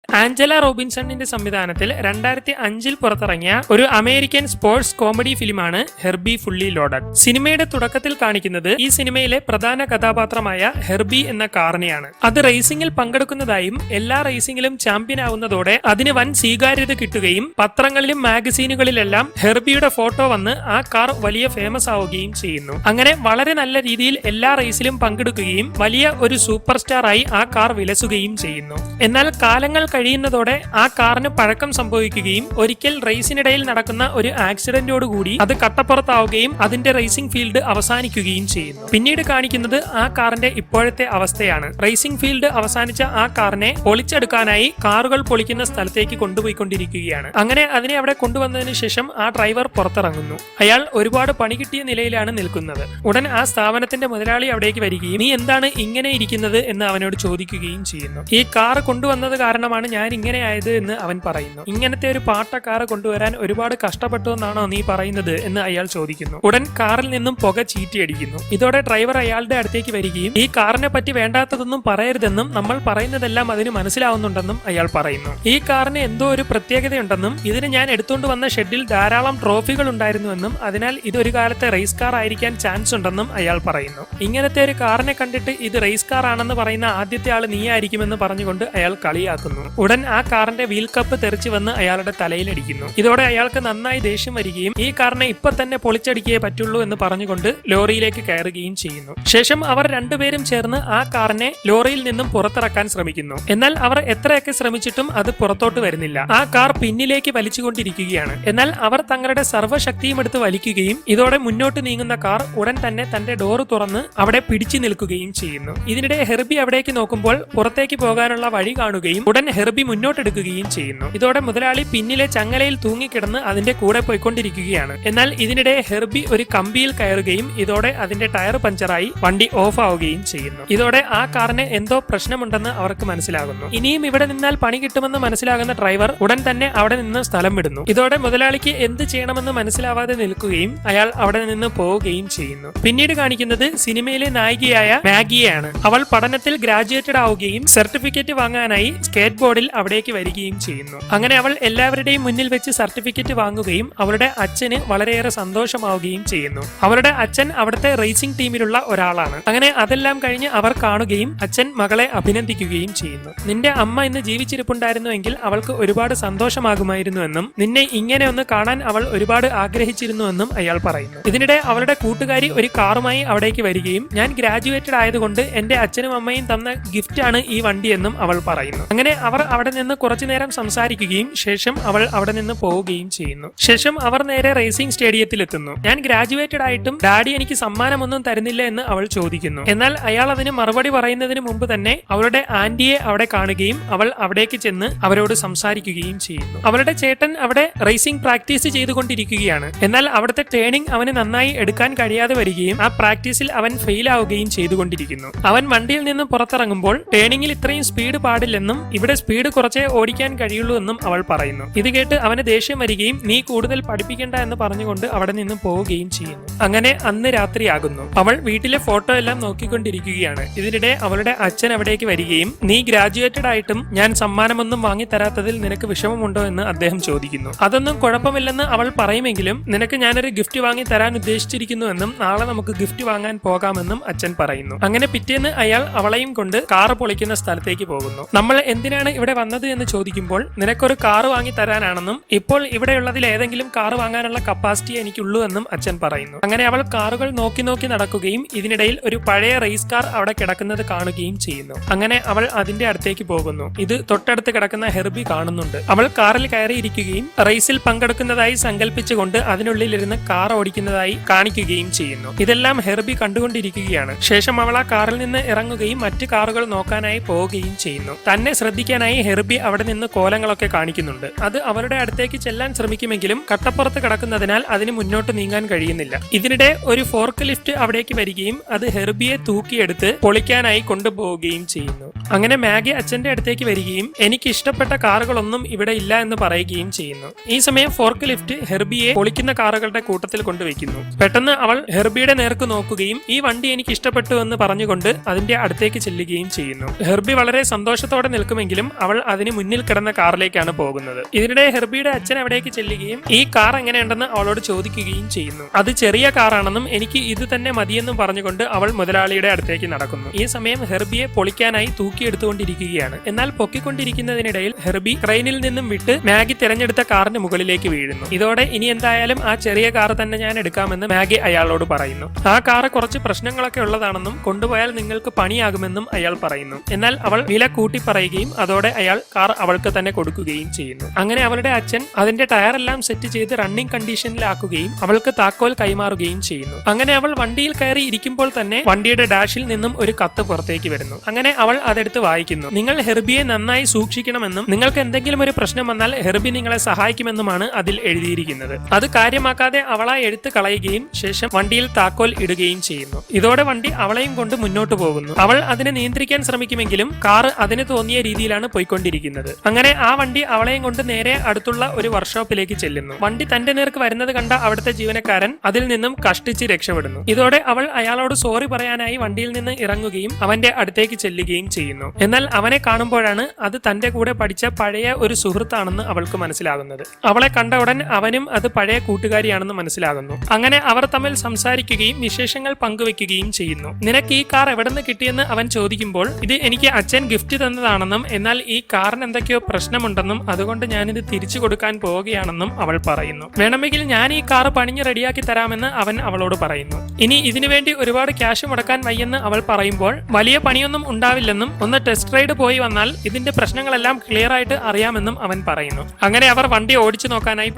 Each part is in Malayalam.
ആഞ്ചല റോബിൻസണിന്റെ സംവിധാനത്തിൽ 2005 പുറത്തിറങ്ങിയ ഒരു അമേരിക്കൻ സ്പോർട്സ് കോമഡി ഫിലിമാണ് ഹെർബി ഫുള്ളി ലോഡഡ്. സിനിമയുടെ തുടക്കത്തിൽ കാണിക്കുന്നത് ഈ സിനിമയിലെ പ്രധാന കഥാപാത്രമായ ഹെർബി എന്ന കാറിനെയാണ്. അത് റേസിംഗിൽ പങ്കെടുക്കുന്നതായും എല്ലാ റേസിംഗിലും ചാമ്പ്യൻ ആവുന്നതോടെ അതിന് വൻ സ്വീകാര്യത കിട്ടുകയും പത്രങ്ങളിലും മാഗസീനുകളിലെല്ലാം ഹെർബിയുടെ ഫോട്ടോ വന്ന് ആ കാർ വലിയ ഫേമസ് ആവുകയും ചെയ്യുന്നു. അങ്ങനെ വളരെ നല്ല രീതിയിൽ എല്ലാ റേസിലും പങ്കെടുക്കുകയും വലിയ ഒരു സൂപ്പർ സ്റ്റാർ ആയി ആ കാർ വിലസുകയും ചെയ്യുന്നു. എന്നാൽ കാലങ്ങൾ കഴിയുന്നതോടെ ആ കാറിന് പഴക്കം സംഭവിക്കുകയും ഒരിക്കൽ റേസിനിടയിൽ നടക്കുന്ന ഒരു ആക്സിഡന്റോടുകൂടി അത് കട്ടപ്പുറത്താവുകയും അതിന്റെ റേസിംഗ് ഫീൽഡ് അവസാനിക്കുകയും ചെയ്യുന്നു. പിന്നീട് കാണിക്കുന്നത് ആ കാറിന്റെ ഇപ്പോഴത്തെ അവസ്ഥയാണ്. റേസിംഗ് ഫീൽഡ് അവസാനിച്ച ആ കാറിനെ പൊളിച്ചെടുക്കാനായി കാറുകൾ പൊളിക്കുന്ന സ്ഥലത്തേക്ക് കൊണ്ടുപോയിക്കൊണ്ടിരിക്കുകയാണ്. അങ്ങനെ അതിനെ അവിടെ കൊണ്ടുവന്നതിന് ശേഷം ആ ഡ്രൈവർ പുറത്തിറങ്ങുന്നു. അയാൾ ഒരുപാട് പണി കിട്ടിയ നിലയിലാണ് നിൽക്കുന്നത്. ഉടൻ ആ സ്ഥാപനത്തിന്റെ മുതലാളി അവിടേക്ക് വരികയും നീ എന്താണ് ഇങ്ങനെ ഇരിക്കുന്നത് എന്ന് അവനോട് ചോദിക്കുകയും ചെയ്യുന്നു. ഈ കാർ കൊണ്ടുവന്നത് കാരണമാണ് ഞാൻ ഇങ്ങനെ ആയത് എന്ന് അവൻ പറയുന്നു. ഇങ്ങനത്തെ ഒരു പാട്ട കാർ കൊണ്ടുവരാൻ ഒരുപാട് കഷ്ടപ്പെട്ടു എന്നാണോ നീ പറയുന്നത് എന്ന് അയാൾ ചോദിക്കുന്നു. ഉടൻ കാറിൽ നിന്നും പുക ചീറ്റിയടിക്കുന്നു. ഇതോടെ ഡ്രൈവർ അയാളുടെ അടുത്തേക്ക് വരികയും ഈ കാറിനെ പറ്റി വേണ്ടാത്തതൊന്നും പറയരുതെന്നും നമ്മൾ പറയുന്നതെല്ലാം അതിന് മനസ്സിലാവുന്നുണ്ടെന്നും അയാൾ പറയുന്നു. ഈ കാറിന് എന്തോ ഒരു പ്രത്യേകതയുണ്ടെന്നും ഇതിന് ഞാൻ എടുത്തുകൊണ്ട് വന്ന ഷെഡിൽ ധാരാളം ട്രോഫികൾ ഉണ്ടായിരുന്നുവെന്നും അതിനാൽ ഇതൊരു കാലത്തെ റേസ് കാർ ആയിരിക്കാൻ ചാൻസ് ഉണ്ടെന്നും അയാൾ പറയുന്നു. ഇങ്ങനത്തെ ഒരു കാറിനെ കണ്ടിട്ട് ഇത് റേസ് കാർ ആണെന്ന് പറയുന്ന ആദ്യത്തെ ആള് നീയായിരിക്കുമെന്ന് പറഞ്ഞുകൊണ്ട് അയാൾ കളിയാക്കുന്നു. ഉടൻ ആ കാറിന്റെ വീൽ കപ്പ് തെറിച്ചു വന്ന് അയാളുടെ തലയിലടിക്കുന്നു. ഇതോടെ അയാൾക്ക് നന്നായി ദേഷ്യം വരികയും ഈ കാറിനെ ഇപ്പൊ തന്നെ പൊളിച്ചടിക്കേ പറ്റുള്ളൂ എന്ന് പറഞ്ഞുകൊണ്ട് ലോറിയിലേക്ക് കയറുകയും ചെയ്യുന്നു. ശേഷം അവർ രണ്ടുപേരും ചേർന്ന് ആ കാറിനെ ലോറിയിൽ നിന്നും പുറത്തിറക്കാൻ ശ്രമിക്കുന്നു. എന്നാൽ അവർ എത്രയൊക്കെ ശ്രമിച്ചിട്ടും അത് പുറത്തോട്ട് വരുന്നില്ല. ആ കാർ പിന്നിലേക്ക് വലിച്ചുകൊണ്ടിരിക്കുകയാണ്. എന്നാൽ അവർ തങ്ങളുടെ സർവ്വശക്തിയും എടുത്ത് വലിക്കുകയും ഇതോടെ മുന്നോട്ട് നീങ്ങുന്ന കാർ ഉടൻ തന്നെ തന്റെ ഡോറ് തുറന്ന് അവിടെ പിടിച്ചു നിൽക്കുകയും ചെയ്യുന്നു. ഇതിനിടെ ഹെർബി അവിടേക്ക് നോക്കുമ്പോൾ പുറത്തേക്ക് പോകാനുള്ള വഴി കാണുകയും ഉടൻ ഹെർബി മുന്നോട്ടെടുക്കുകയും ചെയ്യുന്നു. ഇതോടെ മുതലാളി പിന്നിലെ ചങ്ങലയിൽ തൂങ്ങിക്കിടന്ന് അതിന്റെ കൂടെ പോയിക്കൊണ്ടിരിക്കുകയാണ്. എന്നാൽ ഇതിനിടെ ഹെർബി ഒരു കമ്പിയിൽ കയറുകയും ഇതോടെ അതിന്റെ ടയർ പഞ്ചറായി വണ്ടി ഓഫ് ആവുകയും ചെയ്യുന്നു. ഇതോടെ ആ കാറിന് എന്തോ പ്രശ്നമുണ്ടെന്ന് അവർക്ക് മനസ്സിലാകുന്നു. ഇനിയും ഇവിടെ നിന്നാൽ പണി കിട്ടുമെന്ന് മനസ്സിലാകുന്ന ഡ്രൈവർ ഉടൻ തന്നെ അവിടെ നിന്ന് സ്ഥലം വിടുന്നു. ഇതോടെ മുതലാളിക്ക് എന്ത് ചെയ്യണമെന്ന് മനസ്സിലാവാതെ നിൽക്കുകയും അയാൾ അവിടെ നിന്ന് പോവുകയും ചെയ്യുന്നു. പിന്നീട് കാണിക്കുന്നത് സിനിമയിലെ നായികയായ മാഗിയെയാണ്. അവൾ പഠനത്തിൽ ഗ്രാജുവേറ്റഡ് ആവുകയും സർട്ടിഫിക്കറ്റ് വാങ്ങാനായി സ്കേറ്റ് ബോർഡിൽ അവിടേക്ക് വരികയും ചെയ്യുന്നു. അങ്ങനെ അവൾ എല്ലാവരുടെയും മുന്നിൽ വെച്ച് സർട്ടിഫിക്കറ്റ് വാങ്ങുകയും അവളുടെ അച്ഛന് വളരെയേറെ സന്തോഷമാവുകയും ചെയ്യുന്നു. അവരുടെ അച്ഛൻ അവിടുത്തെ റേസിംഗ് ടീമിലുള്ള ഒരാളാണ്. അങ്ങനെ അതെല്ലാം കഴിഞ്ഞ് അവർ കാണുകയും അച്ഛൻ മകളെ അഭിനന്ദിക്കുകയും ചെയ്യുന്നു. നിന്റെ അമ്മ ഇന്ന് ജീവിച്ചിരിപ്പുണ്ടായിരുന്നുവെങ്കിൽ അവൾക്ക് ഒരുപാട് സന്തോഷമാകുമായിരുന്നുവെന്നും നിന്നെ ഇങ്ങനെ ഒന്ന് കാണാൻ അവൾ ഒരുപാട് ആഗ്രഹിച്ചിരുന്നുവെന്നും അയാൾ പറയുന്നു. ഇതിനിടെ അവളുടെ കൂട്ടുകാരി ഒരു കാറുമായി അവിടേക്ക് വരികയും ഞാൻ ഗ്രാജുവേറ്റഡ് ആയതുകൊണ്ട് എന്റെ അച്ഛനും അമ്മയും തന്ന ഗിഫ്റ്റ് ആണ് ഈ വണ്ടിയെന്നും അവൾ പറയുന്നു. അങ്ങനെ അവർ അവിടെ നിന്ന് കുറച്ചു നേരം സംസാരിക്കുകയും ശേഷം അവൾ അവിടെ നിന്ന് പോവുകയും ചെയ്യുന്നു. ശേഷം അവർ നേരെ റേസിംഗ് സ്റ്റേഡിയത്തിൽ എത്തുന്നു. ഞാൻ ഗ്രാജുവേറ്റഡ് ആയിട്ടും ഡാഡി എനിക്ക് സമ്മാനമൊന്നും തരുന്നില്ല എന്ന് അവൾ ചോദിക്കുന്നു. എന്നാൽ അയാൾ അതിന് മറുപടി പറയുന്നതിന് മുമ്പ് തന്നെ അവളുടെ ആന്റിയെ അവിടെ കാണുകയും അവൾ അവിടേക്ക് ചെന്ന് അവരോട് സംസാരിക്കുകയും ചെയ്യുന്നു. അവളുടെ ചേട്ടൻ അവിടെ റേസിംഗ് പ്രാക്ടീസ് ചെയ്തുകൊണ്ടിരിക്കുകയാണ്. എന്നാൽ അവിടുത്തെ ട്രെയിനിങ് അവന് നന്നായി എടുക്കാൻ കഴിയാതെ വരികയും ആ പ്രാക്ടീസിൽ അവൻ ഫെയിൽ ആവുകയും ചെയ്തുകൊണ്ടിരിക്കുന്നു. അവൻ വണ്ടിയിൽ നിന്ന് പുറത്തിറങ്ങുമ്പോൾ ട്രെയിനിങ്ങിൽ ഇത്രയും സ്പീഡ് പാടില്ലെന്നും ഇവിടെ സ്പീഡ് കുറച്ചേ ഓടിക്കാൻ കഴിയുള്ളൂ എന്നും അവൾ പറയുന്നു. ഇത് കേട്ട് അവന് ദേഷ്യം വരികയും നീ കൂടുതൽ പഠിപ്പിക്കേണ്ട എന്ന് പറഞ്ഞുകൊണ്ട് അവിടെ നിന്ന് പോവുകയും ചെയ്യുന്നു. അങ്ങനെ അന്ന് രാത്രിയാകുന്നു. അവൾ വീട്ടിലെ ഫോട്ടോ എല്ലാം നോക്കിക്കൊണ്ടിരിക്കുകയാണ്. ഇതിനിടെ അവളുടെ അച്ഛൻ അവിടേക്ക് വരികയും നീ ഗ്രാജുവേറ്റഡ് ആയിട്ടും ഞാൻ സമ്മാനമൊന്നും വാങ്ങി തരാത്തതിൽ നിനക്ക് വിഷമമുണ്ടോ എന്ന് അദ്ദേഹം ചോദിക്കുന്നു. അതൊന്നും കുഴപ്പമില്ലെന്ന് അവൾ പറയുമെങ്കിലും നിനക്ക് ഞാനൊരു ഗിഫ്റ്റ് വാങ്ങി തരാൻ ഉദ്ദേശിച്ചിരിക്കുന്നുവെന്നും നാളെ നമുക്ക് ഗിഫ്റ്റ് വാങ്ങാൻ പോകാമെന്നും അച്ഛൻ പറയുന്നു. അങ്ങനെ പിറ്റേന്ന് അയാൾ അവളെയും കൊണ്ട് കാറ് പൊളിക്കുന്ന സ്ഥലത്തേക്ക് പോകുന്നു. നമ്മൾ എന്തിനാണ് ഇവിടെ വന്നത് എന്ന് ചോദിക്കുമ്പോൾ നിനക്കൊരു കാറ് വാങ്ങി തരാനാണെന്നും ഇപ്പോൾ ഇവിടെയുള്ളതിൽ ഏതെങ്കിലും കാറ് വാങ്ങാനുള്ള കപ്പാസിറ്റി എനിക്കുള്ളൂ എന്നും അച്ഛൻ പറയുന്നു. അങ്ങനെ അവൾ കാറുകൾ നോക്കി നോക്കി നടക്കുകയും ഇതിനിടയിൽ ഒരു പഴയ റേസ് കാർ അവിടെ കിടക്കുന്നത് കാണുകയും ചെയ്യുന്നു. അങ്ങനെ അവൾ അതിന്റെ അടുത്തേക്ക് പോകുന്നു. ഇത് തൊട്ടടുത്ത് കിടക്കുന്ന ഹെർബി കാണുന്നുണ്ട്. അവൾ കാറിൽ കയറിയിരിക്കുകയും റേസിൽ പങ്കെടുക്കുന്നതായി സങ്കല്പിച്ചുകൊണ്ട് അതിനുള്ളിലിരുന്ന് കാർ ഓടിക്കുന്നതായി കാണിക്കുകയും ചെയ്യുന്നു. ഇതെല്ലാം ഹെർബി കണ്ടുകൊണ്ടിരിക്കുകയാണ്. ശേഷം അവൾ ആ കാറിൽ നിന്ന് ഇറങ്ങുകയും മറ്റ് കാറുകൾ നോക്കാനായി പോവുകയും ചെയ്യുന്നു. തന്നെ ശ്രദ്ധിക്കാനായി ഹെർബി അവിടെ നിന്ന് കോലങ്ങളൊക്കെ കാണിക്കുന്നുണ്ട്. അത് അവരുടെ അടുത്തേക്ക് ചെല്ലാൻ ശ്രമിക്കുമെങ്കിലും കട്ടപ്പുറത്ത് കിടക്കുന്നതിനാൽ അതിന് മുന്നോട്ട് നീങ്ങാൻ കഴിയുന്നില്ല. ഇതിനിടെ ഒരു ഫോർക്ക് ലിഫ്റ്റ് അവിടേക്ക് വരികയും അത് ഹെർബിയെ തൂക്കിയെടുത്ത് പൊളിക്കാനായി കൊണ്ടുപോവുകയും ചെയ്യുന്നു. അങ്ങനെ മാഗി അച്ഛന്റെ അടുത്തേക്ക് വരികയും എനിക്ക് ഇഷ്ടപ്പെട്ട കാറുകളൊന്നും ഇവിടെ ഇല്ല എന്ന് പറയുകയും ചെയ്യുന്നു. ഈ സമയം ഫോർക്ക് ലിഫ്റ്റ് ഹെർബിയെ പൊളിക്കുന്ന കാറുകളുടെ കൂട്ടത്തിൽ കൊണ്ടുവയ്ക്കുന്നു. പെട്ടെന്ന് അവൾ ഹെർബിയുടെ നേർക്ക് നോക്കുകയും ഈ വണ്ടി എനിക്ക് ഇഷ്ടപ്പെട്ടു എന്ന് പറഞ്ഞുകൊണ്ട് അതിന്റെ അടുത്തേക്ക് ചെല്ലുകയും ചെയ്യുന്നു. ഹെർബി വളരെ സന്തോഷത്തോടെ നിൽക്കുമെങ്കിലും അവൾ അതിന് മുന്നിൽ കിടന്ന കാറിലേക്കാണ് പോകുന്നത്. ഇതിനിടെ ഹെർബിയുടെ അച്ഛൻ അവിടേക്ക് ചെല്ലുകയും ഈ കാർ എങ്ങനെയുണ്ടെന്ന് അവളോട് ചോദിക്കുകയും ചെയ്യുന്നു. അത് ചെറിയ കാറാണെന്നും എനിക്ക് ഇത് തന്നെ മതിയെന്നും പറഞ്ഞുകൊണ്ട് അവൾ മുതലാളിയുടെ അടുത്തേക്ക് നടക്കുന്നു. ഈ സമയം ഹെർബിയെ പൊളിക്കാനായി തൂക്കിയെടുത്തുകൊണ്ടിരിക്കുകയാണ്. എന്നാൽ പൊക്കിക്കൊണ്ടിരിക്കുന്നതിനിടയിൽ ഹെർബി ക്രെയിനിൽ നിന്നും വിട്ട് മാഗി തിരഞ്ഞെടുത്ത കാറിന് മുകളിലേക്ക് വീഴുന്നു. ഇതോടെ ഇനി എന്തായാലും ആ ചെറിയ കാർ തന്നെ ഞാൻ എടുക്കാമെന്ന് മാഗി അയാളോട് പറയുന്നു. ആ കാറ് കുറച്ച് പ്രശ്നങ്ങളൊക്കെ ഉള്ളതാണെന്നും കൊണ്ടുപോയാൽ നിങ്ങൾക്ക് പണിയാകുമെന്നും അയാൾ പറയുന്നു. എന്നാൽ അവൾ വില കൂട്ടി പറയുകയും അതോടെ അയാൾ കാർ അവൾക്ക് തന്നെ കൊടുക്കുകയും ചെയ്യുന്നു. അങ്ങനെ അവളുടെ അച്ഛൻ അതിന്റെ ടയറെല്ലാം സെറ്റ് ചെയ്ത് റണ്ണിംഗ് കണ്ടീഷനിലാക്കുകയും അവൾക്ക് താക്കോൽ കൈമാറുകയും ചെയ്യുന്നു. അങ്ങനെ അവൾ വണ്ടിയിൽ കയറി ഇരിക്കുമ്പോൾ തന്നെ വണ്ടിയുടെ ഡാഷിൽ നിന്നും ഒരു കത്ത് പുറത്തേക്ക് വരുന്നു. അങ്ങനെ അവൾ അതെടുത്ത് വായിക്കുന്നു. നിങ്ങൾ ഹെർബിയെ നന്നായി സൂക്ഷിക്കണമെന്നും നിങ്ങൾക്ക് എന്തെങ്കിലും ഒരു പ്രശ്നം വന്നാൽ ഹെർബി നിങ്ങളെ സഹായിക്കുമെന്നുമാണ് അതിൽ എഴുതിയിരിക്കുന്നത്. അത് കാര്യമാക്കാതെ അവൾ ആ എഴുത്ത് കളയുകയും ശേഷം വണ്ടിയിൽ താക്കോൽ ഇടുകയും ചെയ്യുന്നു. ഇതോടെ വണ്ടി അവളെയും കൊണ്ട് മുന്നോട്ട് പോകുന്നു. അവൾ അതിനെ നിയന്ത്രിക്കാൻ ശ്രമിക്കുമെങ്കിലും കാർ അതിന് തോന്നിയ രീതിയിലാണ് പോയിക്കൊണ്ടിരിക്കുന്നത്. അങ്ങനെ ആ വണ്ടി അവളെയും കൊണ്ട് നേരെ അടുത്തുള്ള ഒരു വർക്ക്ഷോപ്പിലേക്ക് ചെല്ലുന്നു. വണ്ടി തന്റെ നേർക്ക് വരുന്നത് കണ്ട അവിടുത്തെ ജീവനക്കാരൻ അതിൽ നിന്നും കഷ്ടിച്ച് രക്ഷപ്പെടുന്നു. ഇതോടെ അവൾ അയാളോട് സോറി പറയാനായി വണ്ടിയിൽ നിന്ന് ഇറങ്ങുകയും അവന്റെ അടുത്തേക്ക് ചെല്ലുകയും ചെയ്യുന്നു. എന്നാൽ അവനെ കാണുമ്പോഴാണ് അത് തന്റെ കൂടെ പഠിച്ച പഴയ ഒരു സുഹൃത്താണെന്ന് അവൾക്ക് മനസ്സിലാകുന്നത്. അവളെ കണ്ട ഉടൻ അവനും അത് പഴയ കൂട്ടുകാരിയാണെന്ന് മനസ്സിലാകുന്നു. അങ്ങനെ അവർ തമ്മിൽ സംസാരിക്കുകയും വിശേഷങ്ങൾ പങ്കുവെക്കുകയും ചെയ്യുന്നു. നിനക്ക് ഈ കാർ എവിടെ നിന്ന് കിട്ടിയെന്ന് അവൻ ചോദിക്കുമ്പോൾ ഇത് എനിക്ക് അച്ഛൻ ഗിഫ്റ്റ് തന്നതാണെന്നും എന്നാൽ ഈ കാറിന് എന്തൊക്കെയോ പ്രശ്നമുണ്ടെന്നും അതുകൊണ്ട് ഞാനിത് തിരിച്ചു കൊടുക്കാൻ പോവുകയാണെന്നും അവൾ പറയുന്നു. വേണമെങ്കിൽ ഞാൻ ഈ കാർ പണിഞ്ഞ് റെഡിയാക്കി തരാമെന്ന് അവൻ അവളോട് പറയുന്നു. ഇനി ഇതിനു വേണ്ടി ഒരുപാട് ക്യാഷ് മുടക്കാൻ വയ്യെന്ന് അവൾ പറയുമ്പോൾ വലിയ പണിയൊന്നും ഉണ്ടാവില്ലെന്നും ഒന്ന് ടെസ്റ്റ് റൈഡ് പോയി വന്നാൽ ഇതിന്റെ പ്രശ്നങ്ങളെല്ലാം ക്ലിയർ ആയിട്ട് അറിയാമെന്നും അവൻ പറയുന്നു. അങ്ങനെ അവർ വണ്ടി ഓടിച്ചു നോക്കാനായി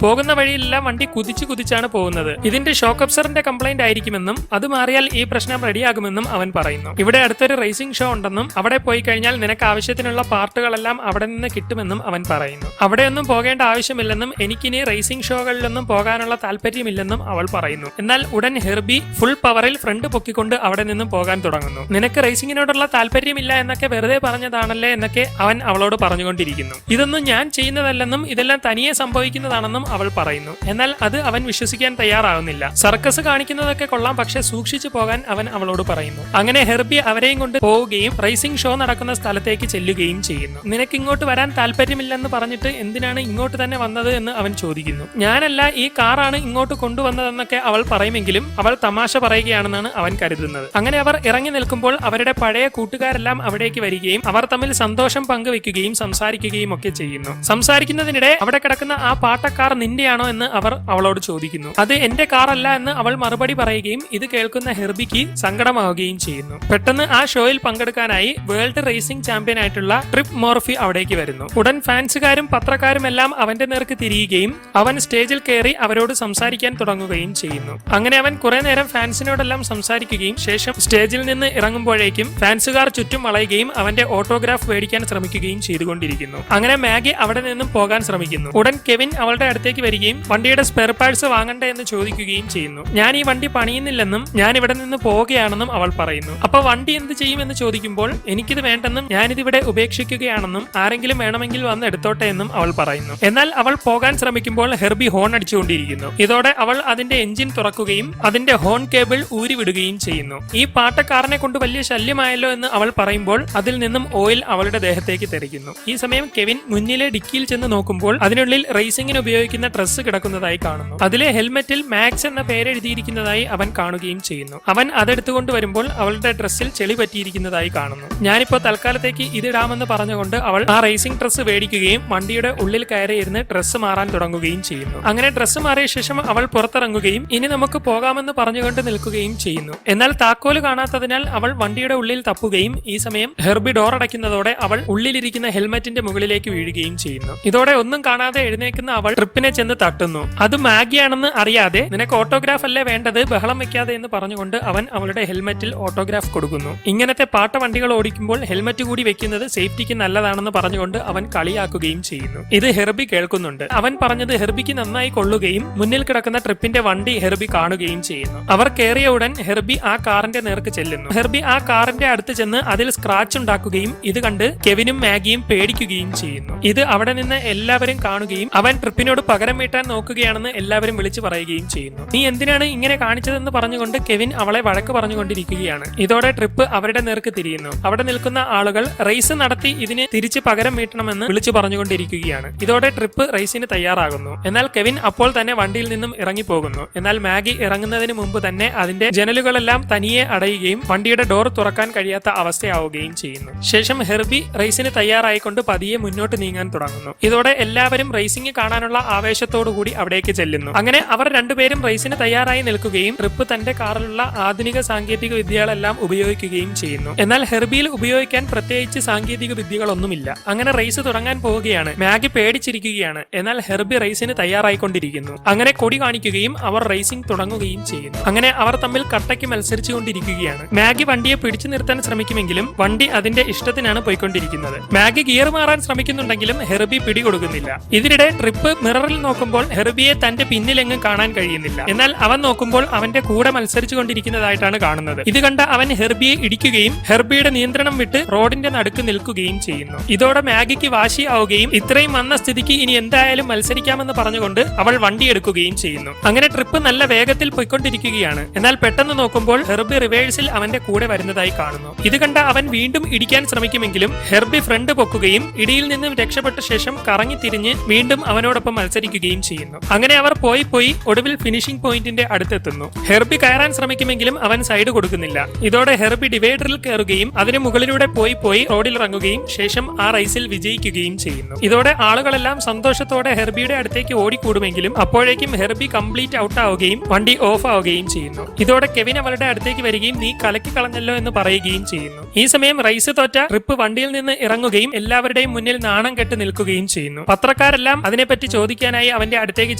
പോകുന്ന വഴിയിലെല്ലാം വണ്ടി കുതിച്ചാണ് പോകുന്നത്. ഇതിന്റെ ഷോക്ക് അബ്സറിന്റെ കംപ്ലൈന്റ് ആയിരിക്കുമെന്നും അത് മാറിയാൽ ഈ പ്രശ്നം റെഡിയാകുമെന്നും അവൻ പറയുന്നു. ഇവിടെ അടുത്തൊരു റേസിംഗ് ഷോ ഉണ്ടെന്നും അവിടെ പോയി കഴിഞ്ഞാൽ നിനക്ക് ആവശ്യത്തിനുള്ള പാർട്ടുകളെല്ലാം അവിടെ നിന്ന് കിട്ടുമെന്നും അവൻ പറയുന്നു. അവിടെയൊന്നും പോകേണ്ട ആവശ്യമില്ലെന്നും എനിക്കിനി റേസിംഗ് ഷോകളിലൊന്നും പോകാനുള്ള താല്പര്യമില്ലെന്നും അവൾ പറയുന്നു. എന്നാൽ ഉടൻ ഹെർബി ഫുൾ പവറിൽ ഫ്രണ്ട് പൊക്കിക്കൊണ്ട് അവിടെ നിന്നും പോകാൻ തുടങ്ങുന്നു. നിനക്ക് റേസിംഗിനോടുള്ള താല്പര്യമില്ല എന്നൊക്കെ വെറുതെ പറഞ്ഞതാണല്ലേ എന്നൊക്കെ അവൻ അവളോട് പറഞ്ഞുകൊണ്ടിരിക്കുന്നു. ഇതൊന്നും ഞാൻ ചെയ്യുന്നതല്ലെന്നും ഇതെല്ലാം തനിയെ സംഭവിക്കുന്നതാണെന്നും അവൾ പറയുന്നു. എന്നാൽ അത് അവൻ വിശ്വസിക്കാൻ തയ്യാറാവുന്നില്ല. സർക്കസ് കാണിക്കുന്നതൊക്കെ കൊള്ളാം, പക്ഷെ സൂക്ഷിച്ചു പോകാൻ അവൻ അവളോട് പറയുന്നു. അങ്ങനെ ഹെർബി അവരെയും കൊണ്ട് പോവുകയും റേസിംഗ് ഷോ നടക്കുന്ന സ്ഥലത്തേക്ക് ചെല്ലുകയും ചെയ്യുന്നു. നിനക്ക് ഇങ്ങോട്ട് വരാൻ താല്പര്യമില്ലെന്ന് പറഞ്ഞിട്ട് എന്തിനാണ് ഇങ്ങോട്ട് തന്നെ വന്നത് എന്ന് അവൻ ചോദിക്കുന്നു. ഞാനല്ല, ഈ കാറാണ് ഇങ്ങോട്ട് കൊണ്ടുവന്നതെന്നൊക്കെ അവൾ പറയുമെങ്കിലും അവൾ തമാശ പറയുകയാണെന്നാണ് അവൻ കരുതുന്നത്. അങ്ങനെ അവർ ഇറങ്ങി നിൽക്കുമ്പോൾ അവരുടെ പഴയ കൂട്ടുകാരെല്ലാം അവിടേക്ക് വരികയും അവർ തമ്മിൽ സന്തോഷം പങ്കുവെക്കുകയും സംസാരിക്കുകയും ഒക്കെ ചെയ്യുന്നു. സംസാരിക്കുന്നതിനിടെ അവിടെ കിടക്കുന്ന ആ പാട്ടക്കാർ നിന്റെയാണോ എന്ന് അവർ അവളോട് ചോദിക്കുന്നു. അത് എന്റെ കാറല്ല എന്ന് അവൾ മറുപടി പറയുകയും ഇത് കേൾക്കുന്ന ഹെർബിക്ക് സങ്കടമാവുകയും ചെയ്യുന്നു. പെട്ടെന്ന് ആ ഷോയിൽ പങ്കെടുക്കാനായി വേൾഡ് റേസിംഗ് ചാമ്പ്യൻ ആയിട്ടുള്ള ട്രിപ്പ് മോർഫി അവിടേക്ക് വരുന്നു. ഉടൻ ഫാൻസുകാരും പത്രക്കാരും എല്ലാം അവന്റെ നേർക്ക് തിരിയുകയും അവൻ സ്റ്റേജിൽ കയറി അവരോട് സംസാരിക്കാൻ തുടങ്ങുകയും ചെയ്യുന്നു. അങ്ങനെ അവൻ കുറെ നേരം ഫാൻസിനോടെല്ലാം സംസാരിക്കുകയും ശേഷം സ്റ്റേജിൽ നിന്ന് ഇറങ്ങുമ്പോഴേക്കും ഫാൻസുകാർ ചുറ്റും വളയുകയും അവന്റെ ഓട്ടോഗ്രാഫ് മേടിക്കാൻ ശ്രമിക്കുകയും ചെയ്തുകൊണ്ടിരിക്കുന്നു. അങ്ങനെ മാഗി അവിടെ നിന്നും പോകാൻ ശ്രമിക്കുന്നു. ഉടൻ കെവിൻ അവളുടെ അടുത്തേക്ക് വരികയും വണ്ടിയുടെ സ്പെയർ പാർട്സ് വാങ്ങണ്ടേ എന്ന് ചോദിക്കുകയും ചെയ്യുന്നു. ഞാൻ ഈ വണ്ടി പണിയുന്നില്ലെന്നും ഞാൻ ഇവിടെ നിന്ന് പോവുകയാണെന്നും അവൾ പറയുന്നു. അപ്പൊ വണ്ടി എന്ത് ചെയ്യുമെന്ന് ചോദിക്കുമ്പോൾ എനിക്കിത് വേണ്ടെന്നും ഞാനിതിവിടെ ഉപേക്ഷിക്കുകയാണെന്നും ആരെങ്കിലും വേണമെങ്കിൽ വന്ന് എടുത്തോട്ടെ എന്നും അവൾ പറയുന്നു. എന്നാൽ അവൾ പോകാൻ ശ്രമിക്കുമ്പോൾ ഹെർബി ഹോൺ അടിച്ചുകൊണ്ടിരിക്കുന്നു. ഇതോടെ അവൾ അതിന്റെ എഞ്ചിൻ തുറക്കുകയും അതിന്റെ ഹോൺ കേബിൾ ഊരിവിടുകയും ചെയ്യുന്നു. ഈ പാട്ടക്കാരനെ കൊണ്ട് വലിയ ശല്യമായല്ലോ എന്ന് അവൾ പറയുമ്പോൾ അതിൽ നിന്നും ഓയിൽ അവളുടെ ദേഹത്തേക്ക് തെറിക്കുന്നു. ഈ സമയം കെവിൻ മുന്നിലെ ഡിക്കിയിൽ ചെന്ന് നോക്കുമ്പോൾ അതിനുള്ളിൽ റേസിംഗിന് ഉപയോഗിക്കുന്ന ഡ്രസ്സ് കിടക്കുന്നതായി കാണുന്നു. അതിലെ ഹെൽമെറ്റിൽ മാക്സ് എന്ന പേരെഴുതിയിരിക്കുന്നതായി അവൻ കാണുകയും ചെയ്യുന്നു. അവൻ അതെടുത്തുകൊണ്ട് വരുമ്പോൾ അവളുടെ ഡ്രസ്സിൽ ചെളി പറ്റിയിരിക്കുന്നതായി കാണുന്നു. ഞാനിപ്പോ തൽക്കാലത്തേക്ക് ഇതിടാമെന്ന് പറഞ്ഞുകൊണ്ട് അവൾ ആ റേസിംഗ് ഡ്രസ്സ് മേടിക്കുകയും വണ്ടിയുടെ ഉള്ളിൽ കയറിയിരുന്ന് ഡ്രസ്സ് മാറാൻ തുടങ്ങുകയും ചെയ്യുന്നു. അങ്ങനെ ഡ്രസ്സ് മാറിയ ശേഷം അവൾ പുറത്തിറങ്ങുകയും ഇനി നമുക്ക് പോകാമെന്ന് പറഞ്ഞുകൊണ്ട് നിൽക്കുകയും ചെയ്യുന്നു. എന്നാൽ താക്കോല് കാണാത്തതിനാൽ അവൾ വണ്ടിയുടെ ഉള്ളിൽ തപ്പുകയും ഈ സമയം ഹെർബി ഡോർ അടയ്ക്കുന്നതോടെ അവൾ ഉള്ളിലിരിക്കുന്ന ഹെൽമെറ്റിന്റെ മുകളിലേക്ക് വീഴുകയും ചെയ്യുന്നു. ഇതോടെ ഒന്നും കാണാതെ എഴുന്നേക്കുന്ന അവൾ ട്രിപ്പിനെ ചെന്ന് തട്ടുന്നു. അത് മാഗിയാണെന്ന് അറിയാതെ നിനക്ക് ഓട്ടോഗ്രാഫ് അല്ലേ വേണ്ടത്, ബഹളം വെക്കാതെ എന്ന് പറഞ്ഞുകൊണ്ട് അവൻ അവളുടെ ഹെൽമെറ്റിൽ ഓട്ടോഗ്രാഫ് കൊടുക്കുന്നു. ഇങ്ങനത്തെ പാട്ട വണ്ടികൾ ഓടിക്കുമ്പോൾ ഹെൽമെറ്റ് കൂടി വെക്കുന്നത് സേഫ്റ്റിക്ക് നല്ലതാണെന്ന് പറഞ്ഞുകൊണ്ട് അവൻ കളിയാക്കുകയും ചെയ്യുന്നു. ഇത് ഹെർബി കേൾക്കുന്നുണ്ട്. അവൻ പറഞ്ഞത് ഹെർബിക്ക് നന്നായി കൊള്ളുകയും മുന്നിൽ കിടക്കുന്ന ട്രിപ്പിന്റെ വണ്ടി ഹെർബി കാണുകയും ചെയ്യുന്നു. അവർ കയറിയ ഉടൻ ഹെർബി ആ കാറിന്റെ നേർക്ക് ചെല്ലുന്നു. ഹെർബി ആ കാറിന്റെ അടുത്ത് ചെന്ന് അതിൽ സ്ക്രാച്ച് ഉണ്ടാക്കുകയും ഇത് കണ്ട് കെവിനും മാഗിയും പേടിക്കുകയും ചെയ്യുന്നു. ഇത് അവിടെ നിന്ന് എല്ലാവരും കാണുകയും അവൻ ട്രിപ്പിനോട് പകരം വീട്ടാൻ നോക്കുകയാണെന്ന് എല്ലാവരും വിളിച്ചു പറയുകയും ചെയ്യുന്നു. നീ എന്തിനാണ് ഇങ്ങനെ കാണിച്ചതെന്ന് പറഞ്ഞുകൊണ്ട് കെവിൻ അവളെ വഴക്ക് പറഞ്ഞുകൊണ്ടിരിക്കുകയാണ്. ഇതോടെ ട്രിപ്പ് അവരുടെ നേർക്ക് തിരിയുന്നു. അവിടെ നിൽക്കുന്ന ആളുകൾ റേസ് കണ്ടെത്തി ഇതിന് തിരിച്ച് പകരം വീട്ടണമെന്ന് വിളിച്ചു പറഞ്ഞുകൊണ്ടിരിക്കുകയാണ്. ഇതോടെ ട്രിപ്പ് റേസിന് തയ്യാറാകുന്നു. എന്നാൽ കെവിൻ അപ്പോൾ തന്നെ വണ്ടിയിൽ നിന്നും ഇറങ്ങിപ്പോകുന്നു. എന്നാൽ മാഗി ഇറങ്ങുന്നതിന് മുമ്പ് തന്നെ അതിന്റെ ജനലുകളെല്ലാം തനിയെ അടയുകയും വണ്ടിയുടെ ഡോർ തുറക്കാൻ കഴിയാത്ത അവസ്ഥയാവുകയും ചെയ്യുന്നു. ശേഷം ഹെർബി റേസിന് തയ്യാറായിക്കൊണ്ട് പതിയെ മുന്നോട്ട് നീങ്ങാൻ തുടങ്ങുന്നു. ഇതോടെ എല്ലാവരും റേസിംഗ് കാണാനുള്ള ആവേശത്തോടുകൂടി അവിടേക്ക് ചെല്ലുന്നു. അങ്ങനെ അവർ രണ്ടുപേരും റേസിന് തയ്യാറായി നിൽക്കുകയും ട്രിപ്പ് തന്റെ കാറിലുള്ള ആധുനിക സാങ്കേതിക വിദ്യകളെല്ലാം ഉപയോഗിക്കുകയും ചെയ്യുന്നു. എന്നാൽ ഹെർബിയിൽ ഉപയോഗിക്കാൻ പ്രത്യേകിച്ച് സാങ്കേതിക വിദ്യകളൊന്നുമില്ല. അങ്ങനെ റേസ് തുടങ്ങാൻ പോവുകയാണ്. മാഗി പേടിച്ചിരിക്കുകയാണ്. എന്നാൽ ഹെർബി റേസിന് തയ്യാറായിക്കൊണ്ടിരിക്കുന്നു. അങ്ങനെ കൊടി കാണിക്കുകയും അവർ റേസിംഗ് തുടങ്ങുകയും ചെയ്യുന്നു. അങ്ങനെ അവർ തമ്മിൽ കട്ടയ്ക്ക് മത്സരിച്ചുകൊണ്ടിരിക്കുകയാണ്. മാഗി വണ്ടിയെ പിടിച്ചു നിർത്താൻ ശ്രമിക്കുമെങ്കിലും വണ്ടി അതിന്റെ ഇഷ്ടത്തിനാണ് പോയിക്കൊണ്ടിരിക്കുന്നത്. മാഗി ഗിയർ മാറാൻ ശ്രമിക്കുന്നുണ്ടെങ്കിലും ഹെർബി പിടികൊടുക്കുന്നില്ല. ഇതിനിടെ ട്രിപ്പ് മിററിൽ നോക്കുമ്പോൾ ഹെർബിയെ തന്റെ പിന്നിലെങ്ങും കാണാൻ കഴിയുന്നില്ല. എന്നാൽ അവൻ നോക്കുമ്പോൾ അവന്റെ കൂടെ മത്സരിച്ചുകൊണ്ടിരിക്കുന്നതായിട്ടാണ് കാണുന്നത്. ഇത് കണ്ട അവൻ ഹെർബിയെ ഇടിക്കുകയും ഹെർബിയുടെ നിയന്ത്രണം വിട്ട് റോഡിന്റെ നടുക്ക് നിൽക്കുകയും ചെയ്യുന്നു. ഇതോടെ മാഗിക്ക് വാശിയാവുകയും ഇത്രയും വന്ന സ്ഥിതിക്ക് ഇനി എന്തായാലും മത്സരിക്കാമെന്ന് പറഞ്ഞുകൊണ്ട് അവൾ വണ്ടി എടുക്കുകയും ചെയ്യുന്നു. അങ്ങനെ ട്രിപ്പ് നല്ല വേഗത്തിൽ പോയിക്കൊണ്ടിരിക്കുകയാണ്. എന്നാൽ പെട്ടെന്ന് നോക്കുമ്പോൾ ഹെർബി റിവേഴ്സിൽ അവന്റെ കൂടെ വരുന്നതായി കാണുന്നു. ഇത് കണ്ട അവൻ വീണ്ടും ഇടിക്കാൻ ശ്രമിക്കുമെങ്കിലും ഹെർബി ഫ്രണ്ട് പൊക്കുകയും ഇടിയിൽ നിന്നും രക്ഷപ്പെട്ട ശേഷം കറങ്ങി തിരിഞ്ഞ് വീണ്ടും അവനോടൊപ്പം മത്സരിക്കുകയും ചെയ്യുന്നു. അങ്ങനെ അവർ പോയി ഒടുവിൽ ഫിനിഷിംഗ് പോയിന്റിന്റെ അടുത്തെത്തുന്നു. ഹെർബി കയറാൻ ശ്രമിക്കുമെങ്കിലും അവൻ സൈഡ് കൊടുക്കുന്നില്ല. ഇതോടെ ഹെർബി ഡിവൈഡറിൽ കയറുകയും അതിന് മുകളിലൂടെ പോയി റോഡിൽ ഇറങ്ങുകയും ശേഷം ആ റേസിൽ വിജയിക്കുകയും ചെയ്യുന്നു. ഇതോടെ ആളുകളെല്ലാം സന്തോഷത്തോടെ ഹെർബിയുടെ അടുത്തേക്ക് ഓടിക്കൂടുമെങ്കിലും അപ്പോഴേക്കും ഹെർബി കംപ്ലീറ്റ് ഔട്ട് ആവുകയും വണ്ടി ഓഫ് ആവുകയും ചെയ്യുന്നു. ഇതോടെ കെവിൻ അവളുടെ അടുത്തേക്ക് വരികയും നീ കലക്കി കളഞ്ഞല്ലോ എന്ന് പറയുകയും ചെയ്യുന്നു. ഈ സമയം റേസ് തോറ്റ ട്രിപ്പ് വണ്ടിയിൽ നിന്ന് ഇറങ്ങുകയും എല്ലാവരുടെയും മുന്നിൽ നാണം കെട്ട് നിൽക്കുകയും ചെയ്യുന്നു. പത്രക്കാരെല്ലാം അതിനെപ്പറ്റി ചോദിക്കാനായി അവന്റെ അടുത്തേക്ക്